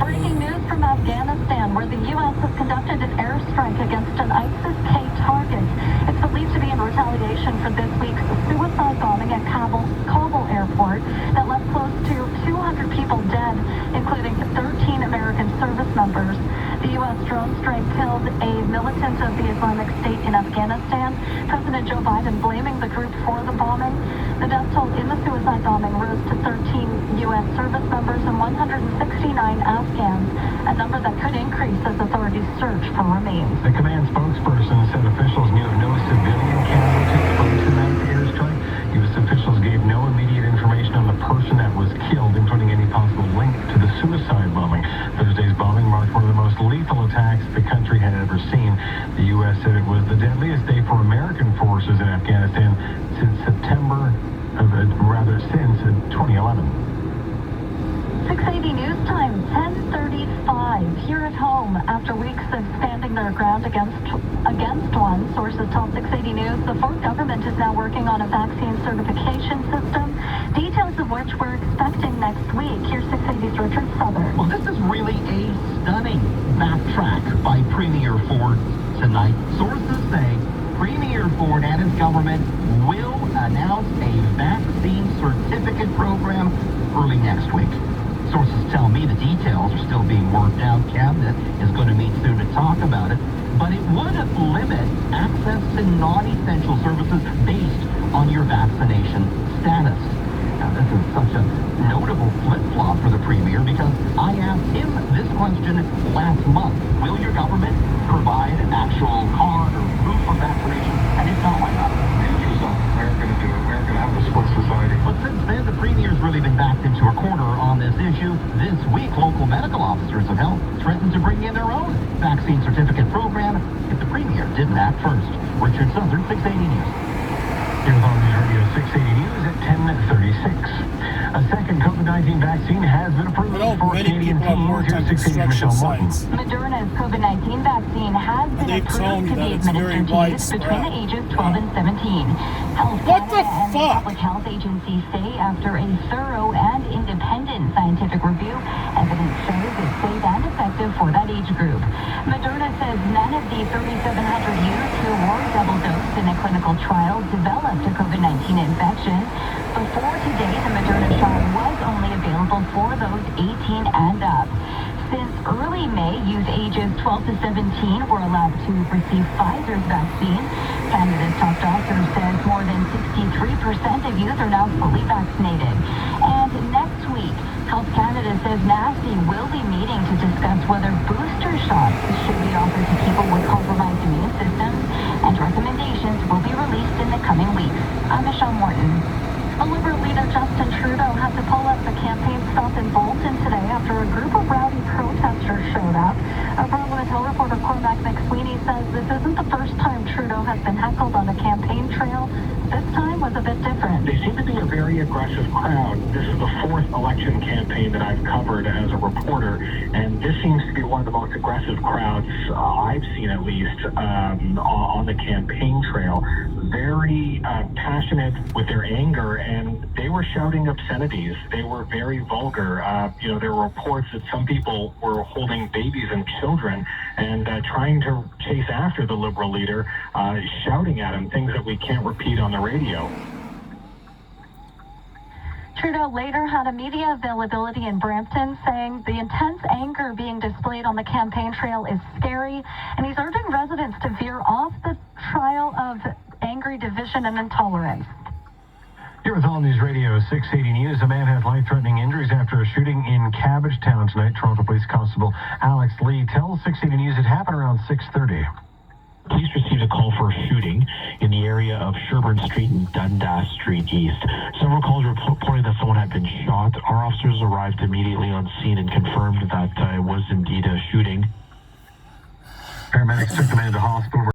Breaking news from Afghanistan, where the U.S. has conducted an airstrike against an ISIS-K target. It's believed to be in retaliation for this week's suicide bombing at Kabul airport that left close to 200 people dead, including 13 American service members. The U.S. drone strike killed a militant of the Islamic State in Afghanistan. President Joe Biden blaming the group for the bombing. The death toll in the suicide bombing rose to 13 U.S. service members and 169 Afghans, a number that could increase as authorities search for remains. The command spokesperson said officials knew of no civilian casualties from tonight's airstrike. U.S. officials gave no immediate information on the person that was killed, including any possible link to the suicide bombing. Thursday's bombing marked one of the most lethal attacks the country had ever seen. The U.S. said it was the deadliest day for American forces in Afghanistan since since 2011. 680 News Time, 10:35. Here at home, after weeks of standing their ground against one, sources tell 680 News the Ford government is now working on a vaccine certification system, details of which we're expecting next week. Here's 680's Richard Southern. Well, this is really a stunning backtrack by Premier Ford tonight. Sources say Premier Ford and his government will announce a vaccine certificate program early next week. Sources tell me the details are still being worked out. Cabinet is going to meet soon to talk about it. But it would limit access to non-essential services based on your vaccination status. Now, this is such a question last month. Will your government provide an actual card or proof of vaccination? And if not, why not? The answer is no. We aren't going to do it. We aren't going to have a split society. But since then, the Premier's really been backed into a corner on this issue. This week, local medical officers of health threatened to bring in their own vaccine certificate program if the Premier didn't act first. Richard Southern, 680 News. Here's on News Radio 680 News at 10:36. A second COVID-19 vaccine has been approved for Canadian teens. Here's 680 Michelle Morton. Moderna's COVID-19 vaccine has been approved to be administered to youth between the ages 12 and 17. Health Canada and the Public Health Agency say after a thorough and independent scientific review, evidence shows it's safe and effective for that age group. Moderna says none of the 3,700 youth who were double dosed in a clinical trial developed a COVID-19 infection. Before today, the Moderna shot was only available for those 18 and up. Since early May, youth ages 12 to 17 were allowed to receive Pfizer's vaccine. Canada's top doctor says more than 63% of youth are now fully vaccinated. And next week, Health Canada says NACI will be meeting to discuss whether booster shots should be offered to people with compromised immune systems, and recommendations will be released in the coming weeks. I'm Michelle Morton. A Liberal leader, Justin Trudeau, had to pull up the campaign stop in Bolton today after a group of rowdy protesters showed up. A Parliament Hill reporter Cormac McSweeney says this isn't the first time Trudeau has been heckled on the campaign trail. This time was a bit different. They seem to be a very aggressive crowd. This is the fourth election campaign that I've covered as a reporter, and this seems to be one of the most aggressive crowds I've seen, at least, on the campaign trail. Very passionate with their anger, and they were shouting obscenities. They were very vulgar. There were reports that some people were holding babies and children and trying to chase after the Liberal leader, shouting at him things that we can't repeat on the radio. Trudeau later had a media availability in Brampton saying the intense anger being displayed on the campaign trail is scary, and he's urging residents to veer off the trail of angry division and intolerance. Here with All News Radio 680 News, a man has life-threatening injuries after a shooting in Cabbagetown tonight. Toronto Police Constable Alex Lee tells 680 News it happened around 6:30. Police received a call for a shooting in the area of Sherburne Street and Dundas Street East. Several calls reporting that someone had been shot. Our officers arrived immediately on scene and confirmed that it was indeed a shooting. Paramedics took the man to hospital.